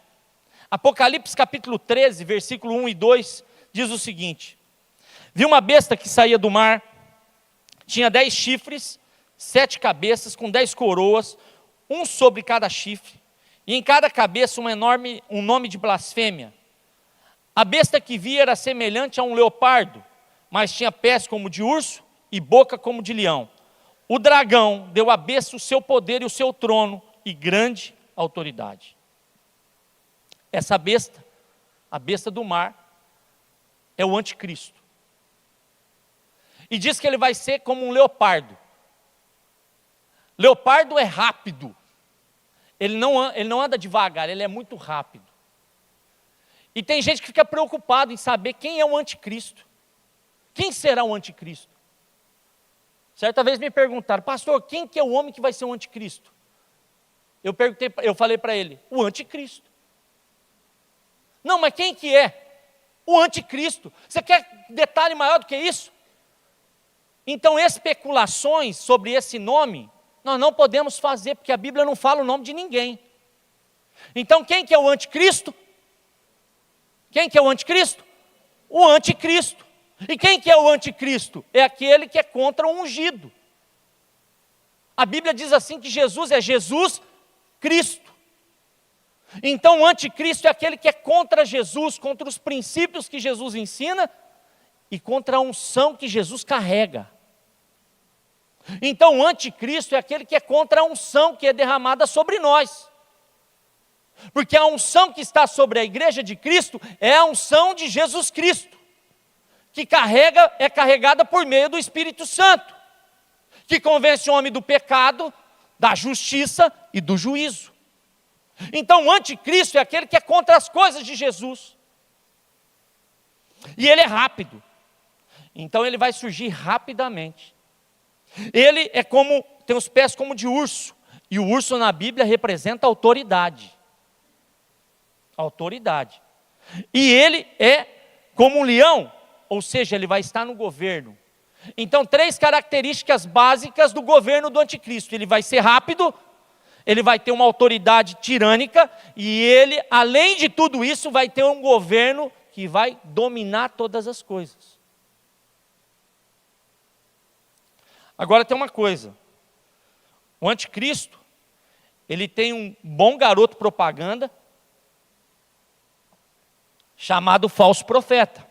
Apocalipse capítulo 13, versículo 1 e 2, diz o seguinte: vi uma besta que saía do mar, tinha 10 chifres, 7 cabeças, com 10 coroas, um sobre cada chifre, e em cada cabeça um nome de blasfêmia. A besta que vi era semelhante a um leopardo, mas tinha pés como de urso e boca como de leão. O dragão deu à besta o seu poder e o seu trono e grande autoridade. Essa besta, a besta do mar, é o anticristo. E diz que ele vai ser como um leopardo. Leopardo é rápido. Ele não anda devagar, ele é muito rápido. E tem gente que fica preocupado em saber quem é o anticristo. Quem será o anticristo? Certa vez me perguntaram, pastor, quem que é o homem que vai ser o anticristo? Eu falei para ele, o anticristo. Não, mas quem que é? O anticristo. Você quer detalhe maior do que isso? Então, especulações sobre esse nome, nós não podemos fazer, porque a Bíblia não fala o nome de ninguém. Então, quem que é o anticristo? Quem que é o anticristo? O anticristo. E quem que é o anticristo? É aquele que é contra o ungido. A Bíblia diz assim que Jesus é Jesus Cristo. Então o anticristo é aquele que é contra Jesus, contra os princípios que Jesus ensina e contra a unção que Jesus carrega. Então o anticristo é aquele que é contra a unção que é derramada sobre nós. Porque a unção que está sobre a igreja de Cristo é a unção de Jesus Cristo, que é carregada por meio do Espírito Santo, que convence o homem do pecado, da justiça e do juízo. Então o anticristo é aquele que é contra as coisas de Jesus. E ele é rápido. Então ele vai surgir rapidamente. Ele tem os pés como de urso. E o urso na Bíblia representa autoridade. Autoridade. E ele é como um leão, ou seja, ele vai estar no governo. Então, 3 características básicas do governo do anticristo. Ele vai ser rápido, ele vai ter uma autoridade tirânica, e ele, além de tudo isso, vai ter um governo que vai dominar todas as coisas. Agora tem uma coisa, o anticristo, ele tem um bom garoto propaganda, chamado falso profeta.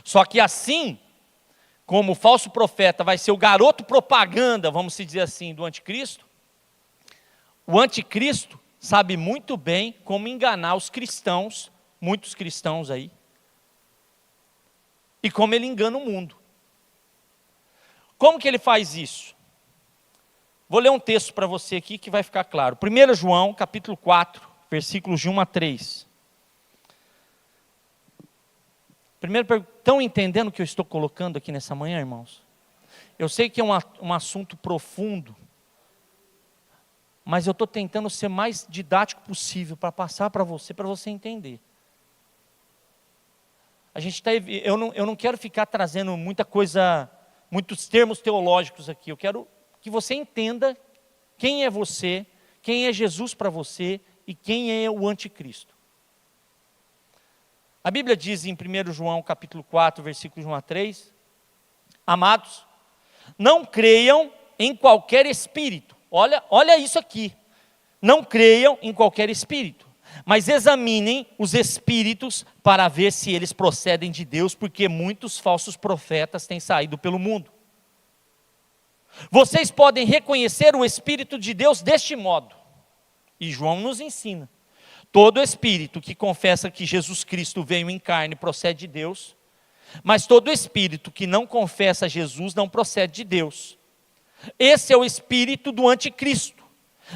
Só que assim, como o falso profeta vai ser o garoto propaganda, vamos dizer assim, do anticristo, o anticristo sabe muito bem como enganar os cristãos, muitos cristãos aí, e como ele engana o mundo. Como que ele faz isso? Vou ler um texto para você aqui que vai ficar claro. 1 João, capítulo 4, versículos de 1 a 3. Primeiro, estão entendendo o que eu estou colocando aqui nessa manhã, irmãos? Eu sei que é um assunto profundo, mas eu estou tentando ser mais didático possível para passar para você entender. Eu não quero ficar trazendo muita coisa, muitos termos teológicos aqui. Eu quero que você entenda quem é você, quem é Jesus para você e quem é o anticristo. A Bíblia diz em 1 João capítulo 4, versículos 1 a 3, amados, não creiam em qualquer espírito. Olha isso aqui. Não creiam em qualquer espírito, mas examinem os espíritos para ver se eles procedem de Deus, porque muitos falsos profetas têm saído pelo mundo. Vocês podem reconhecer o Espírito de Deus deste modo. E João nos ensina. Todo espírito que confessa que Jesus Cristo veio em carne procede de Deus, mas todo espírito que não confessa Jesus não procede de Deus. Esse é o espírito do anticristo,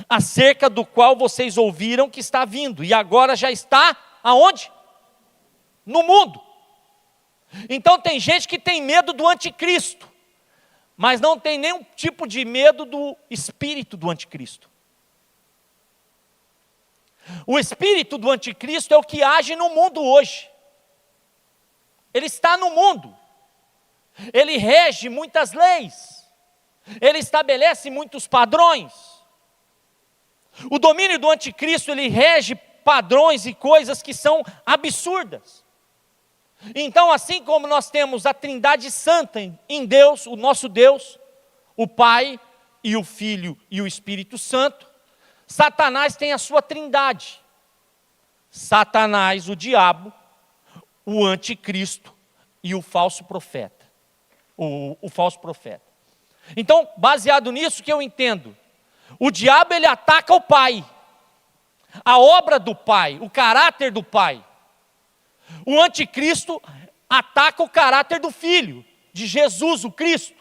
acerca do qual vocês ouviram que está vindo, e agora já está aonde? No mundo. Então tem gente que tem medo do anticristo, mas não tem nenhum tipo de medo do espírito do anticristo. O espírito do anticristo é o que age no mundo hoje. Ele está no mundo. Ele rege muitas leis. Ele estabelece muitos padrões. O domínio do anticristo, ele rege padrões e coisas que são absurdas. Então, assim como nós temos a Trindade Santa em Deus, o nosso Deus, o Pai e o Filho e o Espírito Santo, Satanás tem a sua trindade. Satanás, o diabo, o anticristo e o falso profeta. O falso profeta. Então, baseado nisso que eu entendo, o diabo ele ataca o Pai, a obra do Pai, o caráter do Pai. O anticristo ataca o caráter do Filho, de Jesus, o Cristo.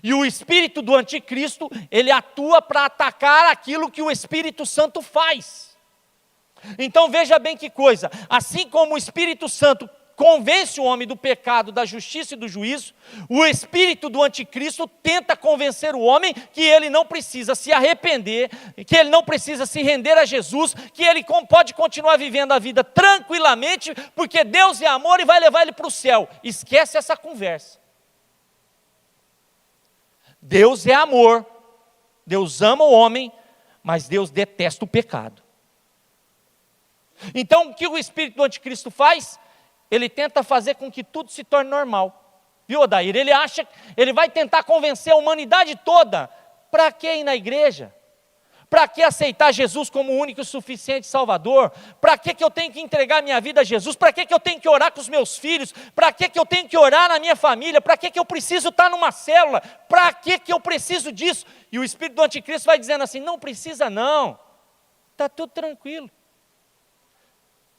E o espírito do anticristo, ele atua para atacar aquilo que o Espírito Santo faz. Então veja bem que coisa, assim como o Espírito Santo convence o homem do pecado, da justiça e do juízo, o espírito do anticristo tenta convencer o homem que ele não precisa se arrepender, que ele não precisa se render a Jesus, que ele pode continuar vivendo a vida tranquilamente, porque Deus é amor e vai levar ele para o céu. Esquece essa conversa. Deus é amor, Deus ama o homem, mas Deus detesta o pecado. Então o que o espírito do anticristo faz? Ele tenta fazer com que tudo se torne normal. Viu, Odair? Ele vai tentar convencer a humanidade toda. Para que ir na igreja? Para que aceitar Jesus como o único e suficiente Salvador? Para que eu tenho que entregar minha vida a Jesus? Para que eu tenho que orar com os meus filhos? Para que eu tenho que orar na minha família? Para que eu preciso estar numa célula? Para que eu preciso disso? E o espírito do anticristo vai dizendo assim, não precisa não, está tudo tranquilo.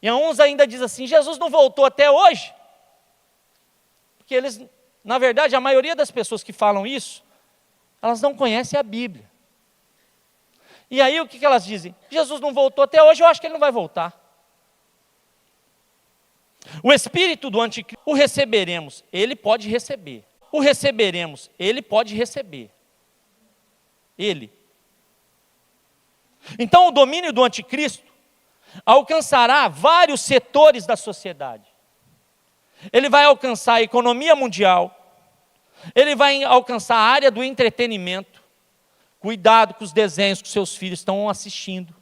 E a uns ainda diz assim, Jesus não voltou até hoje? Porque eles, na verdade, a maioria das pessoas que falam isso, elas não conhecem a Bíblia. E aí o que elas dizem? Jesus não voltou até hoje, eu acho que ele não vai voltar. O espírito do anticristo, o receberemos, ele pode receber. O receberemos, ele pode receber. Ele. Então o domínio do anticristo alcançará vários setores da sociedade. Ele vai alcançar a economia mundial, ele vai alcançar a área do entretenimento. Cuidado com os desenhos que seus filhos estão assistindo.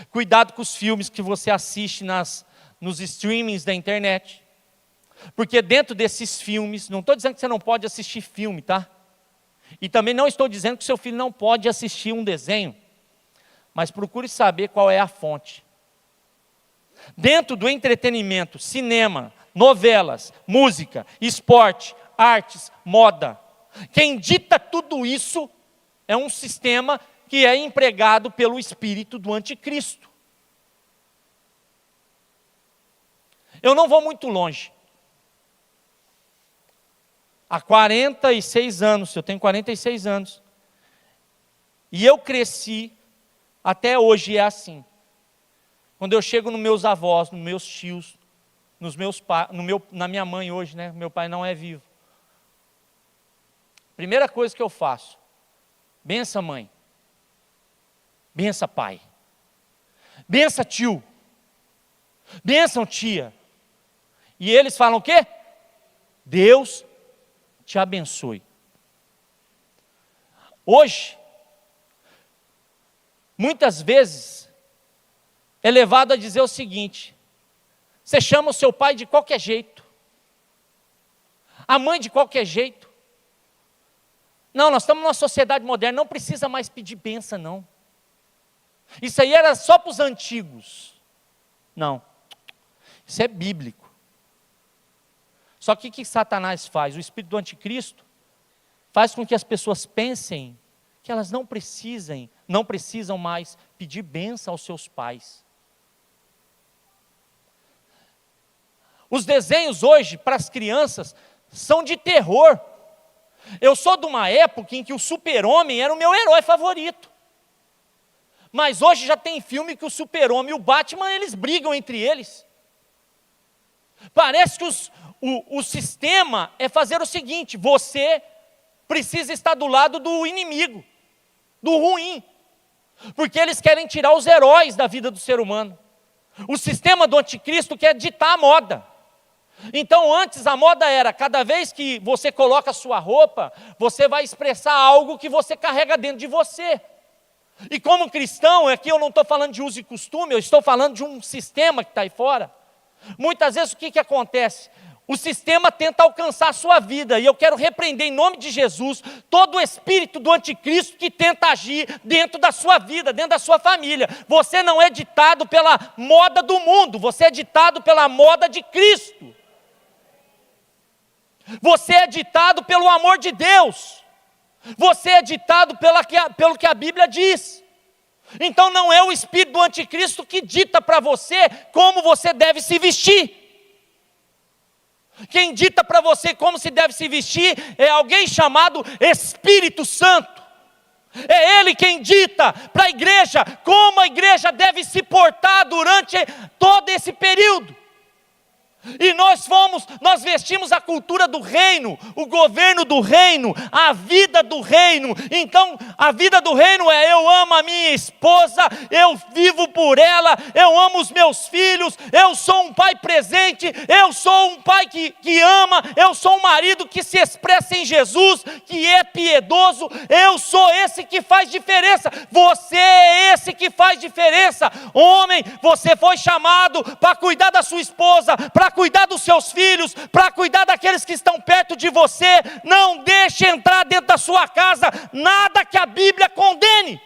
Cuidado com os filmes que você assiste nos streamings da internet. Porque dentro desses filmes, não estou dizendo que você não pode assistir filme, tá? E também não estou dizendo que seu filho não pode assistir um desenho, mas procure saber qual é a fonte. Dentro do entretenimento, cinema, novelas, música, esporte, artes, moda, quem dita tudo isso é um sistema que é empregado pelo espírito do anticristo. Eu não vou muito longe. Há 46 anos, eu tenho 46 anos, e eu cresci, até hoje é assim. Quando eu chego nos meus avós, nos meus tios, nos meus pais, na minha mãe hoje, né? Meu pai não é vivo. Primeira coisa que eu faço, bença mãe, bença pai, bença tio, benção tia. E eles falam o quê? Deus te abençoe. Hoje, muitas vezes, é levado a dizer o seguinte: você chama o seu pai de qualquer jeito, a mãe de qualquer jeito. Não, nós estamos numa sociedade moderna, não precisa mais pedir bênção, não. Isso aí era só para os antigos. Não, isso é bíblico. Só que o que Satanás faz? O espírito do anticristo faz com que as pessoas pensem que elas não precisam mais pedir bênção aos seus pais. Os desenhos hoje, para as crianças, são de terror. Eu sou de uma época em que o Super-Homem era o meu herói favorito. Mas hoje já tem filme que o Super-Homem e o Batman, eles brigam entre eles. Parece que o sistema é fazer o seguinte: você precisa estar do lado do inimigo, do ruim, porque eles querem tirar os heróis da vida do ser humano. O sistema do anticristo quer ditar a moda. Então antes a moda era, cada vez que você coloca a sua roupa, você vai expressar algo que você carrega dentro de você. E como cristão, aqui eu não estou falando de uso e costume, eu estou falando de um sistema que está aí fora. Muitas vezes o que acontece? O sistema tenta alcançar a sua vida, e eu quero repreender em nome de Jesus todo o espírito do anticristo que tenta agir dentro da sua vida, dentro da sua família. Você não é ditado pela moda do mundo, você é ditado pela moda de Cristo. Você é ditado pelo amor de Deus. Você é ditado pelo que a Bíblia diz. Então não é o espírito do anticristo que dita para você como você deve se vestir. Quem dita para você como se deve se vestir é alguém chamado Espírito Santo. É Ele quem dita para a igreja como a igreja deve se portar durante todo esse período. E nós vestimos a cultura do reino, o governo do reino, a vida do reino. Então a vida do reino é: eu amo a minha esposa, eu vivo por ela, eu amo os meus filhos, eu sou um pai presente, eu sou um pai que ama, eu sou um marido que se expressa em Jesus, que é piedoso, eu sou esse que faz diferença. Você é esse que faz diferença. Homem, você foi chamado para cuidar da sua esposa, para cuidar dos seus filhos, para cuidar daqueles que estão perto de você. Não deixe entrar dentro da sua casa nada que a Bíblia condene.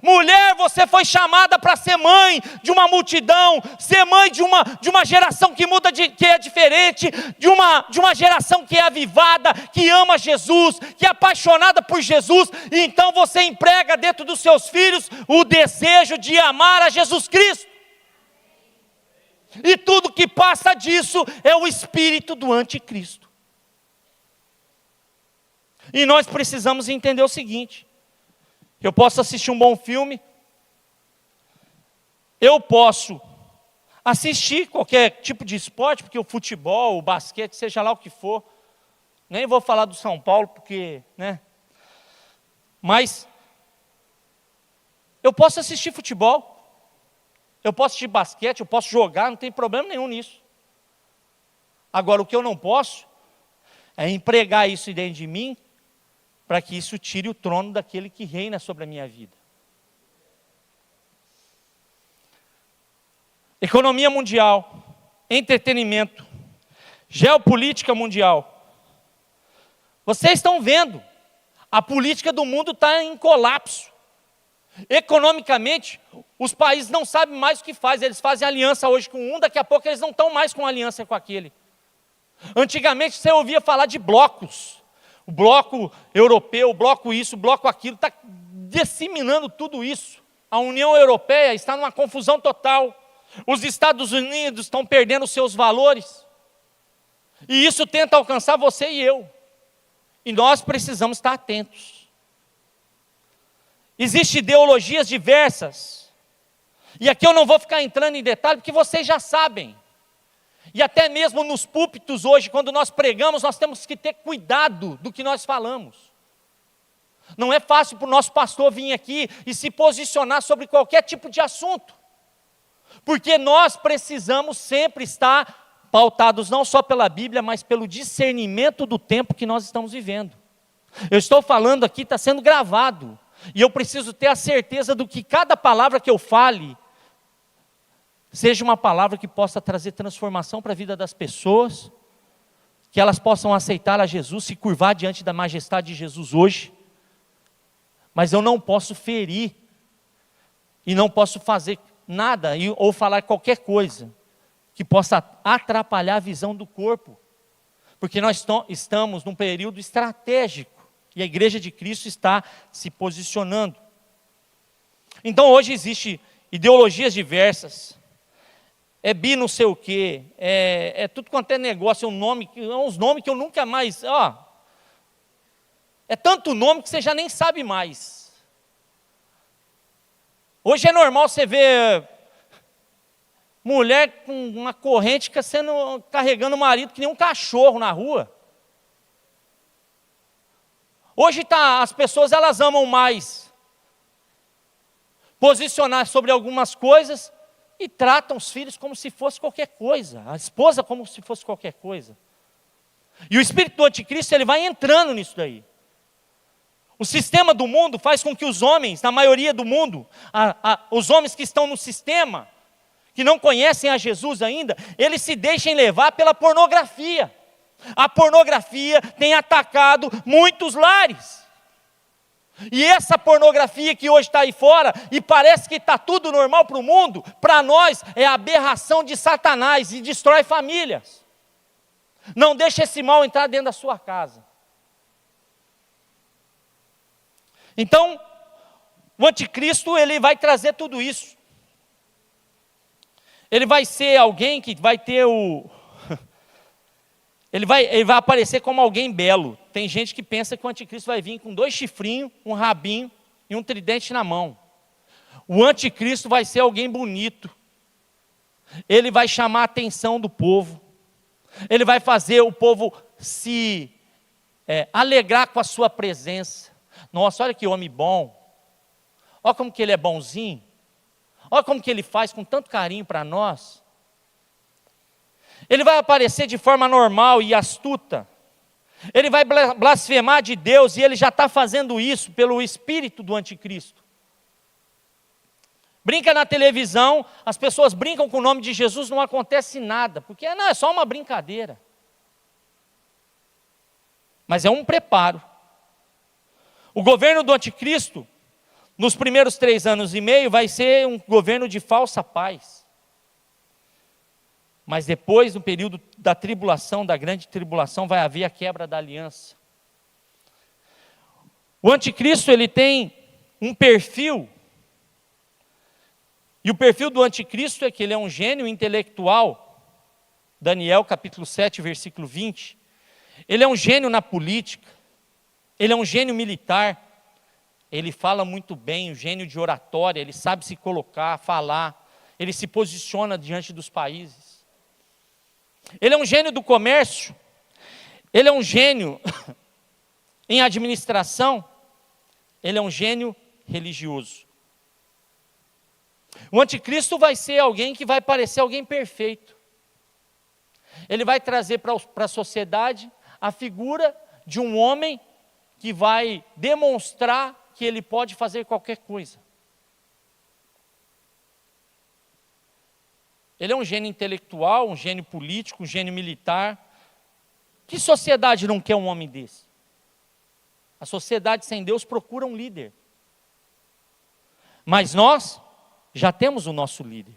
Mulher, você foi chamada para ser mãe de uma multidão, ser mãe de uma geração que muda, que é diferente, de uma geração que é avivada, que ama Jesus, que é apaixonada por Jesus. E então você emprega dentro dos seus filhos o desejo de amar a Jesus Cristo. E tudo que passa disso é o espírito do anticristo. E nós precisamos entender o seguinte: eu posso assistir um bom filme, eu posso assistir qualquer tipo de esporte, porque o futebol, o basquete, seja lá o que for, nem vou falar do São Paulo, porque, né? Mas eu posso assistir futebol, eu posso assistir basquete, eu posso jogar, não tem problema nenhum nisso. Agora, o que eu não posso é empregar isso dentro de mim, para que isso tire o trono daquele que reina sobre a minha vida. Economia mundial, entretenimento, geopolítica mundial. Vocês estão vendo A política do mundo está em colapso. Economicamente, os países não sabem mais o que faz. Eles fazem aliança hoje com um, daqui a pouco eles não estão mais com aliança com aquele. Antigamente você ouvia falar de blocos. O bloco europeu, o bloco isso, o bloco aquilo, está disseminando tudo isso. A União Europeia está numa confusão total. Os Estados Unidos estão perdendo seus valores. E isso tenta alcançar você e eu. E nós precisamos estar atentos. Existem ideologias diversas. E aqui eu não vou ficar entrando em detalhe, porque vocês já sabem. E até mesmo nos púlpitos hoje, quando nós pregamos, nós temos que ter cuidado do que nós falamos. Não é fácil para o nosso pastor vir aqui e se posicionar sobre qualquer tipo de assunto. Porque nós precisamos sempre estar pautados não só pela Bíblia, mas pelo discernimento do tempo que nós estamos vivendo. Eu estou falando aqui, está sendo gravado. E eu preciso ter a certeza do que cada palavra que eu fale seja uma palavra que possa trazer transformação para a vida das pessoas, que elas possam aceitar a Jesus, se curvar diante da majestade de Jesus hoje. Mas eu não posso ferir, e não posso fazer nada, ou falar qualquer coisa, que possa atrapalhar a visão do corpo, porque nós estamos num período estratégico, e a igreja de Cristo está se posicionando. Então hoje existem ideologias diversas, é bi não sei o quê, é tudo quanto é negócio, uns nomes que eu nunca mais, é tanto nome que você já nem sabe mais. Hoje é normal você ver mulher com uma corrente carregando o marido que nem um cachorro na rua. Hoje as pessoas elas amam mais posicionar sobre algumas coisas e tratam os filhos como se fosse qualquer coisa, a esposa como se fosse qualquer coisa. E o espírito do anticristo ele vai entrando nisso daí. O sistema do mundo faz com que os homens, na maioria do mundo, os homens que estão no sistema, que não conhecem a Jesus ainda, eles se deixem levar pela pornografia. A pornografia tem atacado muitos lares. E essa pornografia que hoje está aí fora, e parece que está tudo normal para o mundo, para nós é a aberração de Satanás e destrói famílias. Não deixe esse mal entrar dentro da sua casa. Então, o anticristo ele vai trazer tudo isso. Ele vai ser alguém que vai ter Ele vai aparecer como alguém belo. Tem gente que pensa que o anticristo vai vir com 2 chifrinhos, um rabinho e um tridente na mão. O anticristo vai ser alguém bonito. Ele vai chamar a atenção do povo. Ele vai fazer o povo se alegrar com a sua presença. Nossa, olha que homem bom. Olha como que ele é bonzinho. Olha como que ele faz com tanto carinho para nós. Ele vai aparecer de forma normal e astuta. Ele vai blasfemar de Deus, e ele já está fazendo isso pelo espírito do anticristo. Brinca na televisão, as pessoas brincam com o nome de Jesus, não acontece nada, porque não, é só uma brincadeira. Mas é um preparo. O governo do anticristo, nos primeiros 3 anos e meio, vai ser um governo de falsa paz. Mas depois, no período da tribulação, da grande tribulação, vai haver a quebra da aliança. O anticristo, ele tem um perfil, e o perfil do anticristo é que ele é um gênio intelectual. Daniel capítulo 7, versículo 20. Ele é um gênio na política, ele é um gênio militar, ele fala muito bem, um gênio de oratória, ele sabe se colocar, falar, ele se posiciona diante dos países. Ele é um gênio do comércio, ele é um gênio em administração, ele é um gênio religioso. O anticristo vai ser alguém que vai parecer alguém perfeito. Ele vai trazer para a sociedade a figura de um homem que vai demonstrar que ele pode fazer qualquer coisa. Ele é um gênio intelectual, um gênio político, um gênio militar. Que sociedade não quer um homem desse? A sociedade sem Deus procura um líder. Mas nós já temos o nosso líder.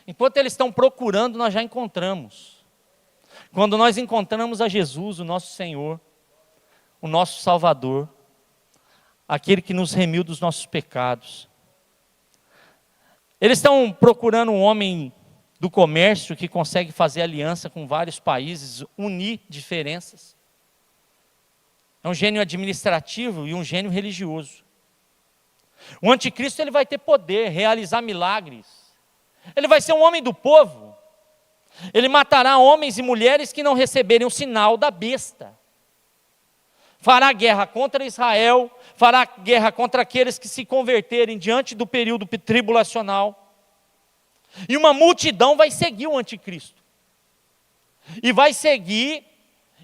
Enquanto eles estão procurando, nós já encontramos. Quando nós encontramos a Jesus, o nosso Senhor, o nosso Salvador, aquele que nos remiu dos nossos pecados. Eles estão procurando um homem do comércio que consegue fazer aliança com vários países, unir diferenças. É um gênio administrativo e um gênio religioso. O anticristo ele vai ter poder, realizar milagres. Ele vai ser um homem do povo. Ele matará homens e mulheres que não receberem o sinal da besta. Fará guerra contra Israel, fará guerra contra aqueles que se converterem diante do período tribulacional. E uma multidão vai seguir o anticristo. E vai seguir,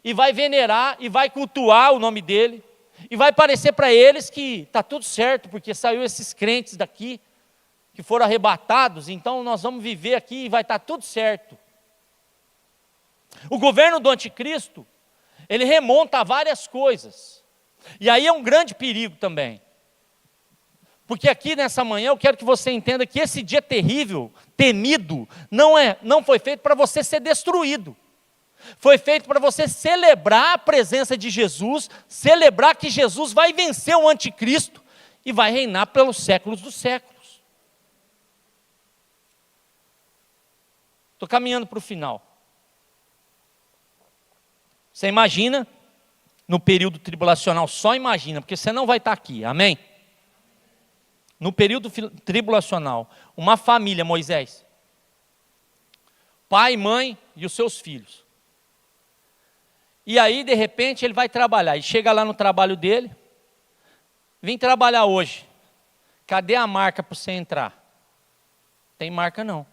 e vai venerar, e vai cultuar o nome dele. E vai parecer para eles que está tudo certo, porque saiu esses crentes daqui, que foram arrebatados, então nós vamos viver aqui e vai estar tudo certo. O governo do anticristo, ele remonta a várias coisas. E aí é um grande perigo também. Porque aqui nessa manhã eu quero que você entenda que esse dia terrível, temido, não foi feito para você ser destruído. Foi feito para você celebrar a presença de Jesus, celebrar que Jesus vai vencer o anticristo e vai reinar pelos séculos dos séculos. Estou caminhando para o final. Você imagina, no período tribulacional, só imagina, porque você não vai estar aqui, amém? No período tribulacional, uma família, Moisés, pai, mãe e os seus filhos. E aí, de repente, ele vai trabalhar. E chega lá no trabalho dele. Vim trabalhar hoje. Cadê a marca para você entrar? Tem marca não.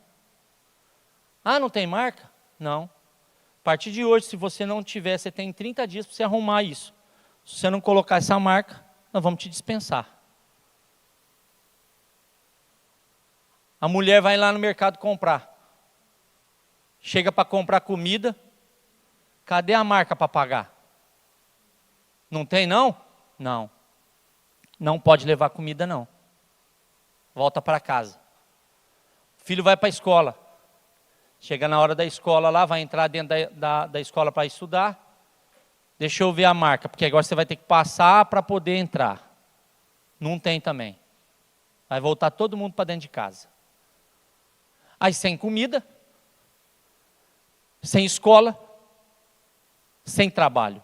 Ah, não tem marca? Não. A partir de hoje, se você não tiver, você tem 30 dias para você arrumar isso. Se você não colocar essa marca, nós vamos te dispensar. A mulher vai lá no mercado comprar. Chega para comprar comida. Cadê a marca para pagar? Não tem não? Não. Não pode levar comida não. Volta para casa. O filho vai para a escola. Chega na hora da escola lá, vai entrar dentro da escola para estudar. Deixa eu ver a marca, porque agora você vai ter que passar para poder entrar. Não tem também. Vai voltar todo mundo para dentro de casa. Aí sem comida, sem escola, sem trabalho.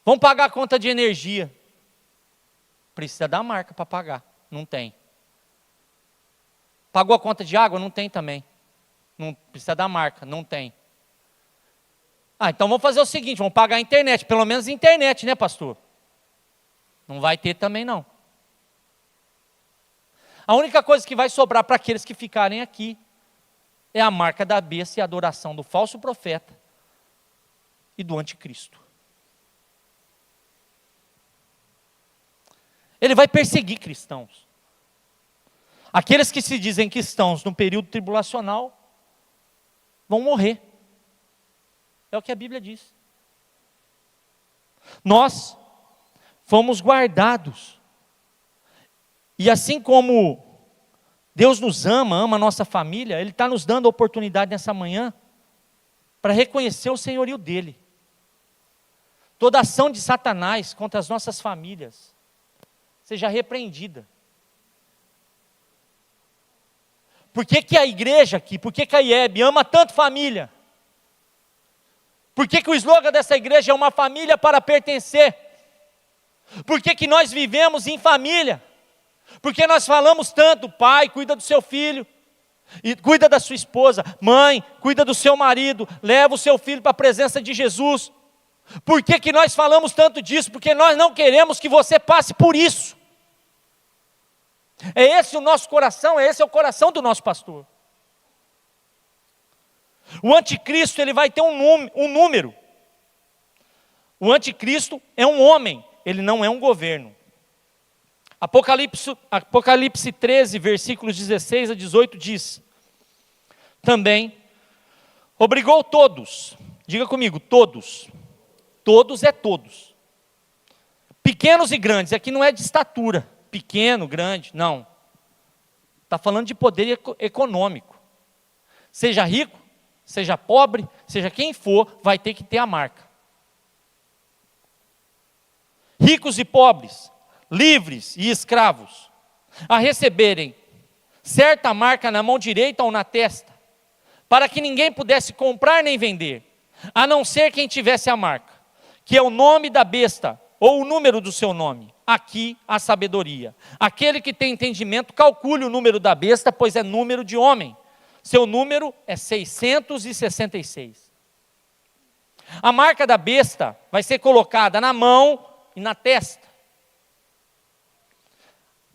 Vamos pagar a conta de energia. Precisa da marca para pagar. Não tem. Pagou a conta de água? Não tem também. Não precisa da marca, não tem. Ah, então vamos fazer o seguinte, vamos pagar a internet, pelo menos a internet, né, pastor? Não vai ter também não. A única coisa que vai sobrar para aqueles que ficarem aqui é a marca da besta e a adoração do falso profeta e do anticristo. Ele vai perseguir cristãos. Aqueles que se dizem cristãos no período tribulacional vão morrer. É o que a Bíblia diz. Nós fomos guardados. E assim como Deus nos ama, ama a nossa família, Ele está nos dando a oportunidade nessa manhã para reconhecer o senhorio dEle. Toda ação de Satanás contra as nossas famílias seja repreendida. Por que a igreja aqui, por que a IEB ama tanto família? Por que o slogan dessa igreja é uma família para pertencer? Por que nós vivemos em família? Porque nós falamos tanto, pai, cuida do seu filho, e cuida da sua esposa, mãe, cuida do seu marido, leva o seu filho para a presença de Jesus. Por que nós falamos tanto disso? Porque nós não queremos que você passe por isso. É esse o nosso coração, esse é o coração do nosso pastor. O anticristo, ele vai ter um número. O anticristo é um homem, ele não é um governo. Apocalipse 13, versículos 16 a 18 diz: também obrigou todos, Diga comigo, todos. Todos é todos. Pequenos e grandes, aqui não é de estatura, pequeno, grande, não. Está falando de poder econômico. Seja rico, seja pobre, seja quem for, vai ter que ter a marca. Ricos e pobres, livres e escravos, a receberem certa marca na mão direita ou na testa, para que ninguém pudesse comprar nem vender, a não ser quem tivesse a marca, que é o nome da besta, ou o número do seu nome. Aqui a sabedoria. Aquele que tem entendimento, calcule o número da besta, pois é número de homem. Seu número é 666. A marca da besta vai ser colocada na mão e na testa.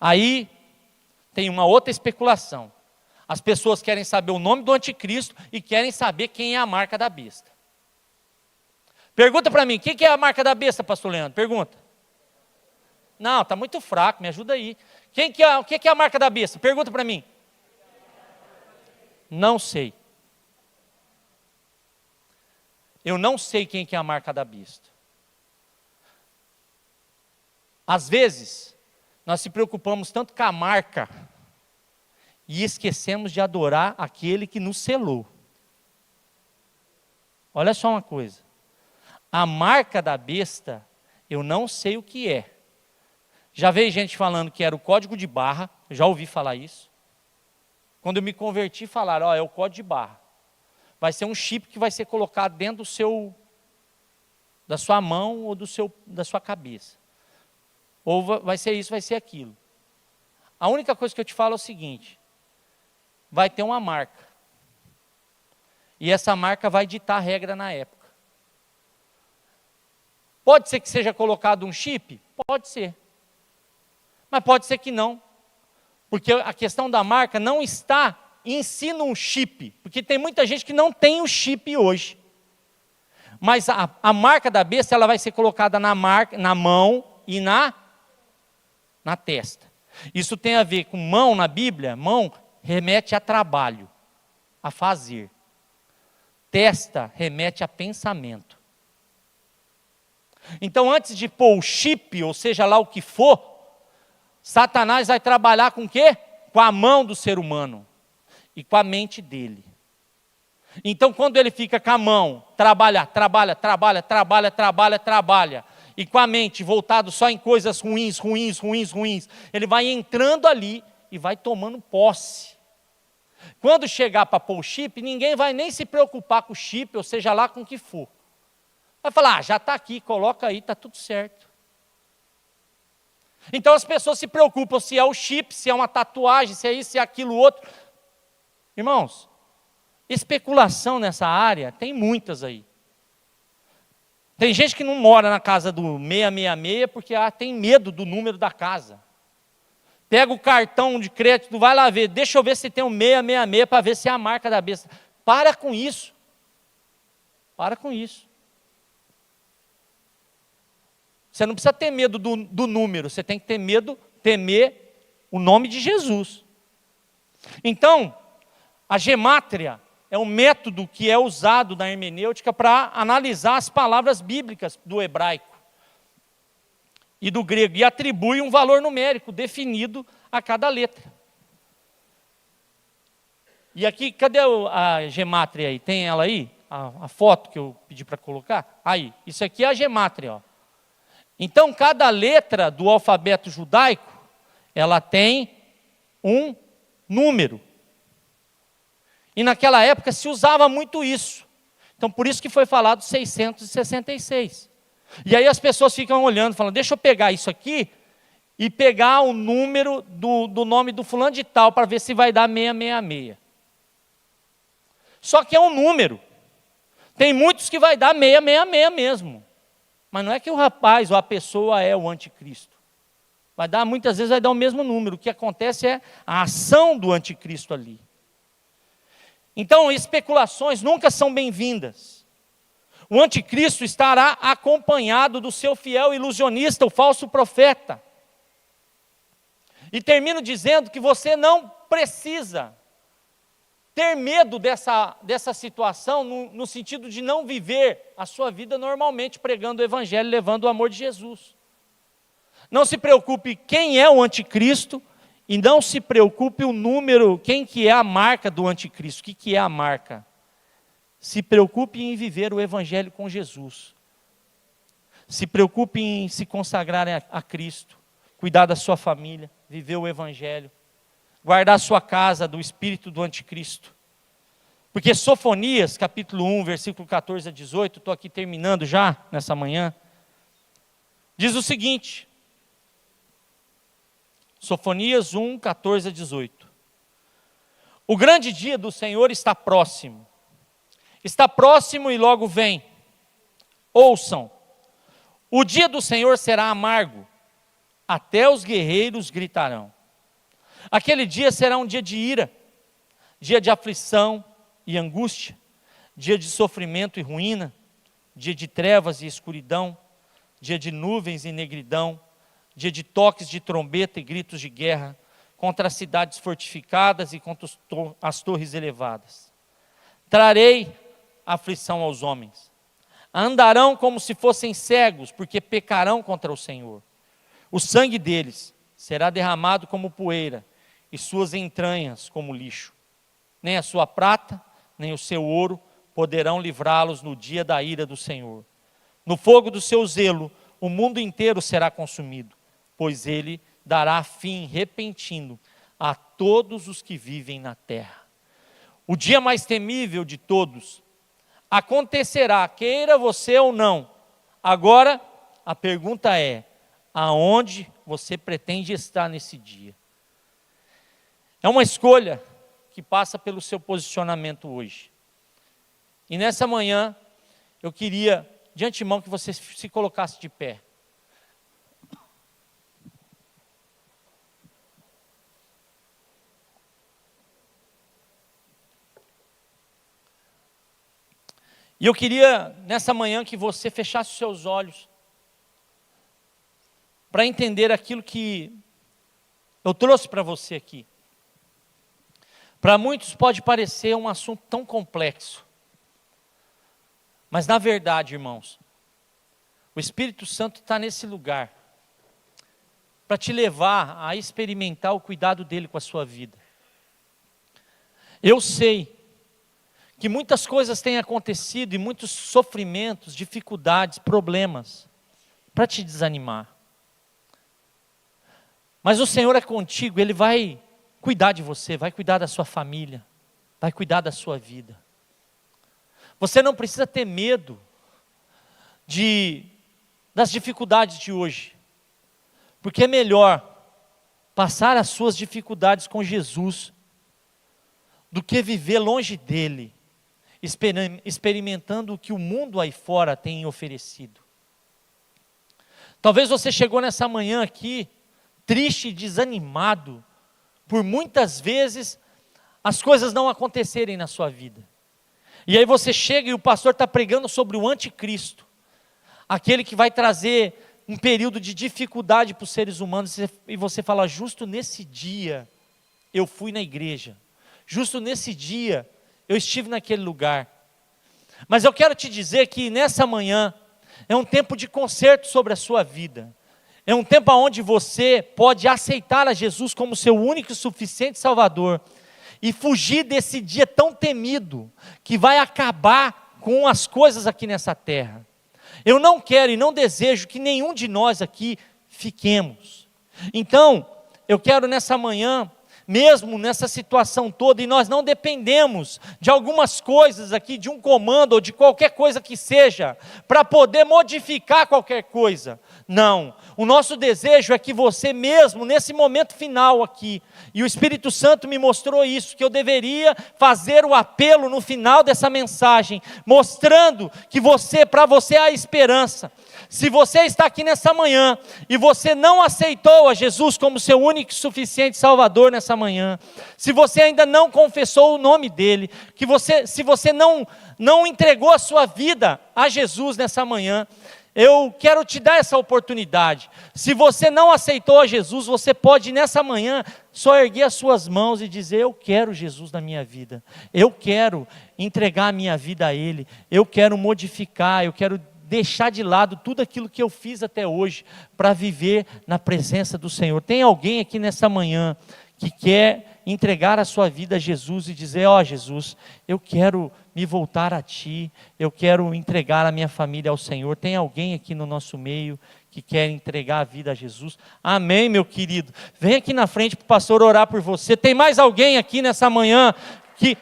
Aí tem uma outra especulação. As pessoas querem saber o nome do anticristo e querem saber quem é a marca da besta. Pergunta para mim, o que é a marca da besta, pastor Leandro? Pergunta. Não, está muito fraco, me ajuda aí. O que é a marca da besta? Pergunta para mim. Não sei. Eu não sei quem que é a marca da besta. Às vezes, nós se preocupamos tanto com a marca e esquecemos de adorar aquele que nos selou. Olha só uma coisa. A marca da besta, eu não sei o que é. Já veio gente falando que era o código de barra, já ouvi falar isso. Quando eu me converti, falaram, é o código de barra. Vai ser um chip que vai ser colocado dentro da sua mão ou da sua cabeça. Ou vai ser isso, vai ser aquilo. A única coisa que eu te falo é o seguinte, vai ter uma marca. E essa marca vai ditar a regra na época. Pode ser que seja colocado um chip? Pode ser. Mas pode ser que não. Porque a questão da marca não está em si num chip. Porque tem muita gente que não tem o chip hoje. Mas a marca da besta, ela vai ser colocada na mão e na testa. Isso tem a ver com mão na Bíblia. Mão remete a trabalho, a fazer. Testa remete a pensamento. Então, antes de pôr o chip, ou seja lá o que for, Satanás vai trabalhar com o quê? Com a mão do ser humano e com a mente dele. Então, quando ele fica com a mão, trabalha, e com a mente voltado só em coisas ruins, ele vai entrando ali e vai tomando posse. Quando chegar para pôr o chip, ninguém vai nem se preocupar com o chip, ou seja lá com o que for. Vai falar, já está aqui, coloca aí, está tudo certo. Então as pessoas se preocupam se é o chip, se é uma tatuagem, se é isso, se é aquilo outro. Irmãos, especulação nessa área, tem muitas aí. Tem gente que não mora na casa do 666 porque tem medo do número da casa. Pega o cartão de crédito, vai lá ver, deixa eu ver se tem um 666 para ver se é a marca da besta. Para com isso. Para com isso. Você não precisa ter medo do número, você tem que temer o nome de Jesus. Então, a gemátria é um método que é usado na hermenêutica para analisar as palavras bíblicas do hebraico e do grego, e atribui um valor numérico definido a cada letra. E aqui, cadê a gemátria aí? Tem ela aí? A foto que eu pedi para colocar? Aí, isso aqui é a gemátria, ó. Então, cada letra do alfabeto judaico, ela tem um número. E naquela época se usava muito isso. Então, por isso que foi falado 666. E aí as pessoas ficam olhando, falando, deixa eu pegar isso aqui e pegar o número do nome do fulano de tal, para ver se vai dar 666. Só que é um número. Tem muitos que vai dar 666 mesmo. Mas não é que o rapaz ou a pessoa é o anticristo. Muitas vezes vai dar o mesmo número. O que acontece é a ação do anticristo ali. Então, especulações nunca são bem-vindas. O anticristo estará acompanhado do seu fiel ilusionista, o falso profeta. E termino dizendo que você não precisa ter medo dessa situação, no sentido de não viver a sua vida normalmente pregando o Evangelho, levando o amor de Jesus. Não se preocupe quem é o anticristo, e não se preocupe o número, quem que é a marca do anticristo, o que é a marca. Se preocupe em viver o Evangelho com Jesus. Se preocupe em se consagrar a Cristo, cuidar da sua família, viver o Evangelho, guardar a sua casa do espírito do anticristo. Porque Sofonias, capítulo 1, versículo 14 a 18, estou aqui terminando já nessa manhã, diz o seguinte, Sofonias 1, 14 a 18. O grande dia do Senhor está próximo e logo vem. Ouçam, o dia do Senhor será amargo, até os guerreiros gritarão. Aquele dia será um dia de ira, dia de aflição e angústia, dia de sofrimento e ruína, dia de trevas e escuridão, dia de nuvens e negridão, dia de toques de trombeta e gritos de guerra, contra as cidades fortificadas e contra as torres elevadas. Trarei aflição aos homens. Andarão como se fossem cegos, porque pecarão contra o Senhor. O sangue deles será derramado como poeira, e suas entranhas como lixo. Nem a sua prata, nem o seu ouro poderão livrá-los no dia da ira do Senhor. No fogo do seu zelo, o mundo inteiro será consumido, pois ele dará fim repentino a todos os que vivem na terra. O dia mais temível de todos acontecerá, queira você ou não. Agora, a pergunta é, aonde você pretende estar nesse dia? É uma escolha que passa pelo seu posicionamento hoje. E nessa manhã, eu queria, de antemão, que você se colocasse de pé. E eu queria, nessa manhã, que você fechasse os seus olhos, para entender aquilo que eu trouxe para você aqui. Para muitos pode parecer um assunto tão complexo, mas na verdade, irmãos, o Espírito Santo está nesse lugar, para te levar a experimentar o cuidado dele com a sua vida. Eu sei que muitas coisas têm acontecido e muitos sofrimentos, dificuldades, problemas, para te desanimar. Mas o Senhor é contigo, Ele vai cuidar de você, vai cuidar da sua família, vai cuidar da sua vida. Você não precisa ter medo das dificuldades de hoje, porque é melhor passar as suas dificuldades com Jesus, do que viver longe dEle, experimentando o que o mundo aí fora tem oferecido. Talvez você chegou nessa manhã aqui, triste e desanimado, por muitas vezes as coisas não acontecerem na sua vida. E aí você chega e o pastor está pregando sobre o anticristo, aquele que vai trazer um período de dificuldade para os seres humanos, e você fala, justo nesse dia eu fui na igreja, justo nesse dia eu estive naquele lugar. Mas eu quero te dizer que nessa manhã é um tempo de conserto sobre a sua vida. É um tempo onde você pode aceitar a Jesus como seu único e suficiente Salvador e fugir desse dia tão temido que vai acabar com as coisas aqui nessa terra. Eu não quero e não desejo que nenhum de nós aqui fiquemos. Então, eu quero nessa manhã, mesmo nessa situação toda, e nós não dependemos de algumas coisas aqui, de um comando ou de qualquer coisa que seja, para poder modificar qualquer coisa. Não, o nosso desejo é que você mesmo, nesse momento final aqui, e o Espírito Santo me mostrou isso, que eu deveria fazer o apelo no final dessa mensagem, mostrando que para você há esperança. Se você está aqui nessa manhã e você não aceitou a Jesus como seu único e suficiente Salvador nessa manhã, se você ainda não confessou o nome dele, se você não entregou a sua vida a Jesus nessa manhã, eu quero te dar essa oportunidade. Se você não aceitou a Jesus, você pode nessa manhã só erguer as suas mãos e dizer: eu quero Jesus na minha vida, eu quero entregar a minha vida a Ele, eu quero modificar, eu quero deixar de lado tudo aquilo que eu fiz até hoje, para viver na presença do Senhor. Tem alguém aqui nessa manhã que quer entregar a sua vida a Jesus e dizer: ó Jesus, eu quero me voltar a Ti, eu quero entregar a minha família ao Senhor? Tem alguém aqui no nosso meio que quer entregar a vida a Jesus? Amém, meu querido? Vem aqui na frente para o pastor orar por você. Tem mais alguém aqui nessa manhã que...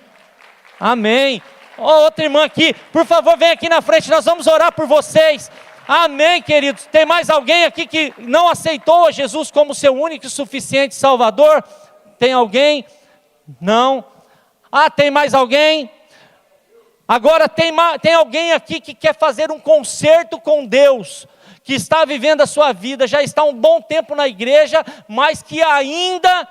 Amém. Outra irmã aqui, por favor, vem aqui na frente, nós vamos orar por vocês. Amém, queridos. Tem mais alguém aqui que não aceitou a Jesus como seu único e suficiente Salvador? Tem alguém? Não. Tem mais alguém? Agora tem alguém aqui que quer fazer um concerto com Deus, que está vivendo a sua vida, já está um bom tempo na igreja, mas que ainda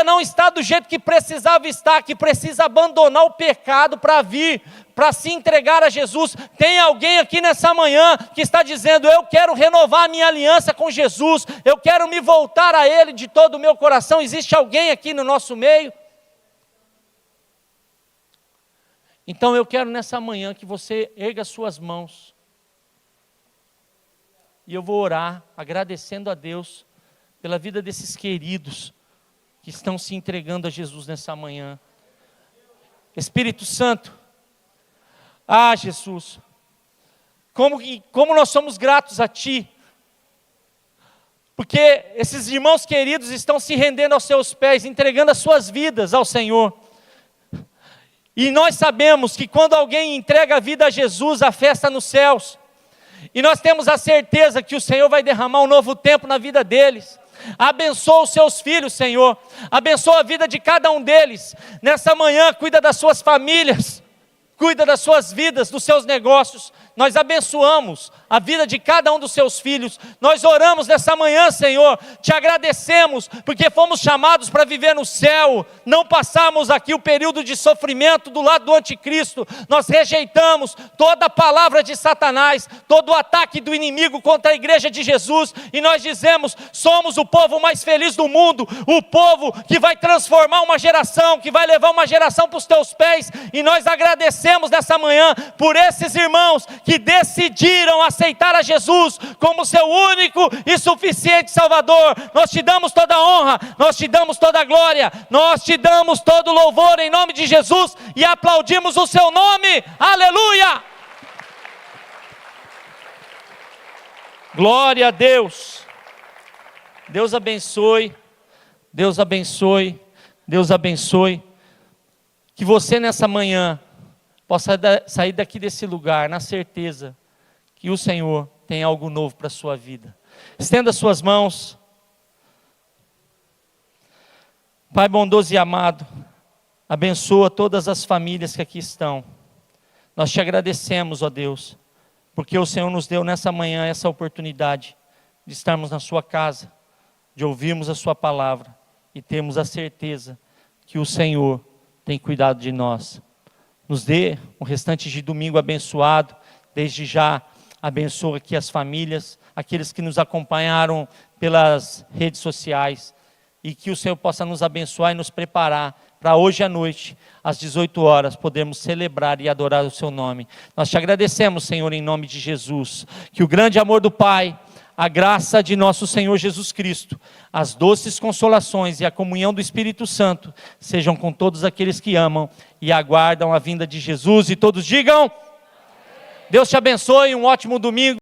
não está do jeito que precisava estar, que precisa abandonar o pecado para vir, para se entregar a Jesus. Tem alguém aqui nessa manhã que está dizendo: eu quero renovar a minha aliança com Jesus, eu quero me voltar a Ele de todo o meu coração? Existe alguém aqui no nosso meio? Então eu quero nessa manhã que você erga as suas mãos, e eu vou orar agradecendo a Deus pela vida desses queridos que estão se entregando a Jesus nessa manhã. Espírito Santo, Jesus, como nós somos gratos a Ti, porque esses irmãos queridos estão se rendendo aos Seus pés, entregando as suas vidas ao Senhor. E nós sabemos que quando alguém entrega a vida a Jesus, a festa nos céus. E nós temos a certeza que o Senhor vai derramar um novo tempo na vida deles. Abençoa os seus filhos, Senhor. Abençoa a vida de cada um deles. Nessa manhã, cuida das suas famílias. Cuida das suas vidas, dos seus negócios. Nós abençoamos a vida de cada um dos seus filhos. Nós oramos nessa manhã, Senhor, te agradecemos, porque fomos chamados para viver no céu, não passamos aqui o período de sofrimento do lado do anticristo. Nós rejeitamos toda a palavra de Satanás, todo o ataque do inimigo contra a igreja de Jesus, e nós dizemos: somos o povo mais feliz do mundo, o povo que vai transformar uma geração, que vai levar uma geração para os teus pés. E nós agradecemos nessa manhã por esses irmãos que decidiram aceitar a Jesus como seu único e suficiente Salvador. Nós te damos toda a honra, nós te damos toda a glória, nós te damos todo o louvor em nome de Jesus, e aplaudimos o seu nome. Aleluia! Glória a Deus. Deus abençoe, Deus abençoe, Deus abençoe. Que você nessa manhã possa sair daqui desse lugar na certeza que o Senhor tem algo novo para a sua vida. Estenda suas mãos. Pai bondoso e amado, abençoa todas as famílias que aqui estão. Nós te agradecemos, ó Deus, porque o Senhor nos deu nessa manhã essa oportunidade de estarmos na sua casa, de ouvirmos a sua palavra e termos a certeza que o Senhor tem cuidado de nós. Nos dê um restante de domingo abençoado. Desde já, abençoa aqui as famílias, aqueles que nos acompanharam pelas redes sociais, e que o Senhor possa nos abençoar e nos preparar para hoje à noite, às 18 horas, podermos celebrar e adorar o seu nome. Nós te agradecemos, Senhor, em nome de Jesus. Que o grande amor do Pai, a graça de nosso Senhor Jesus Cristo, as doces consolações e a comunhão do Espírito Santo sejam com todos aqueles que amam e aguardam a vinda de Jesus. E todos digam: Deus te abençoe, um ótimo domingo.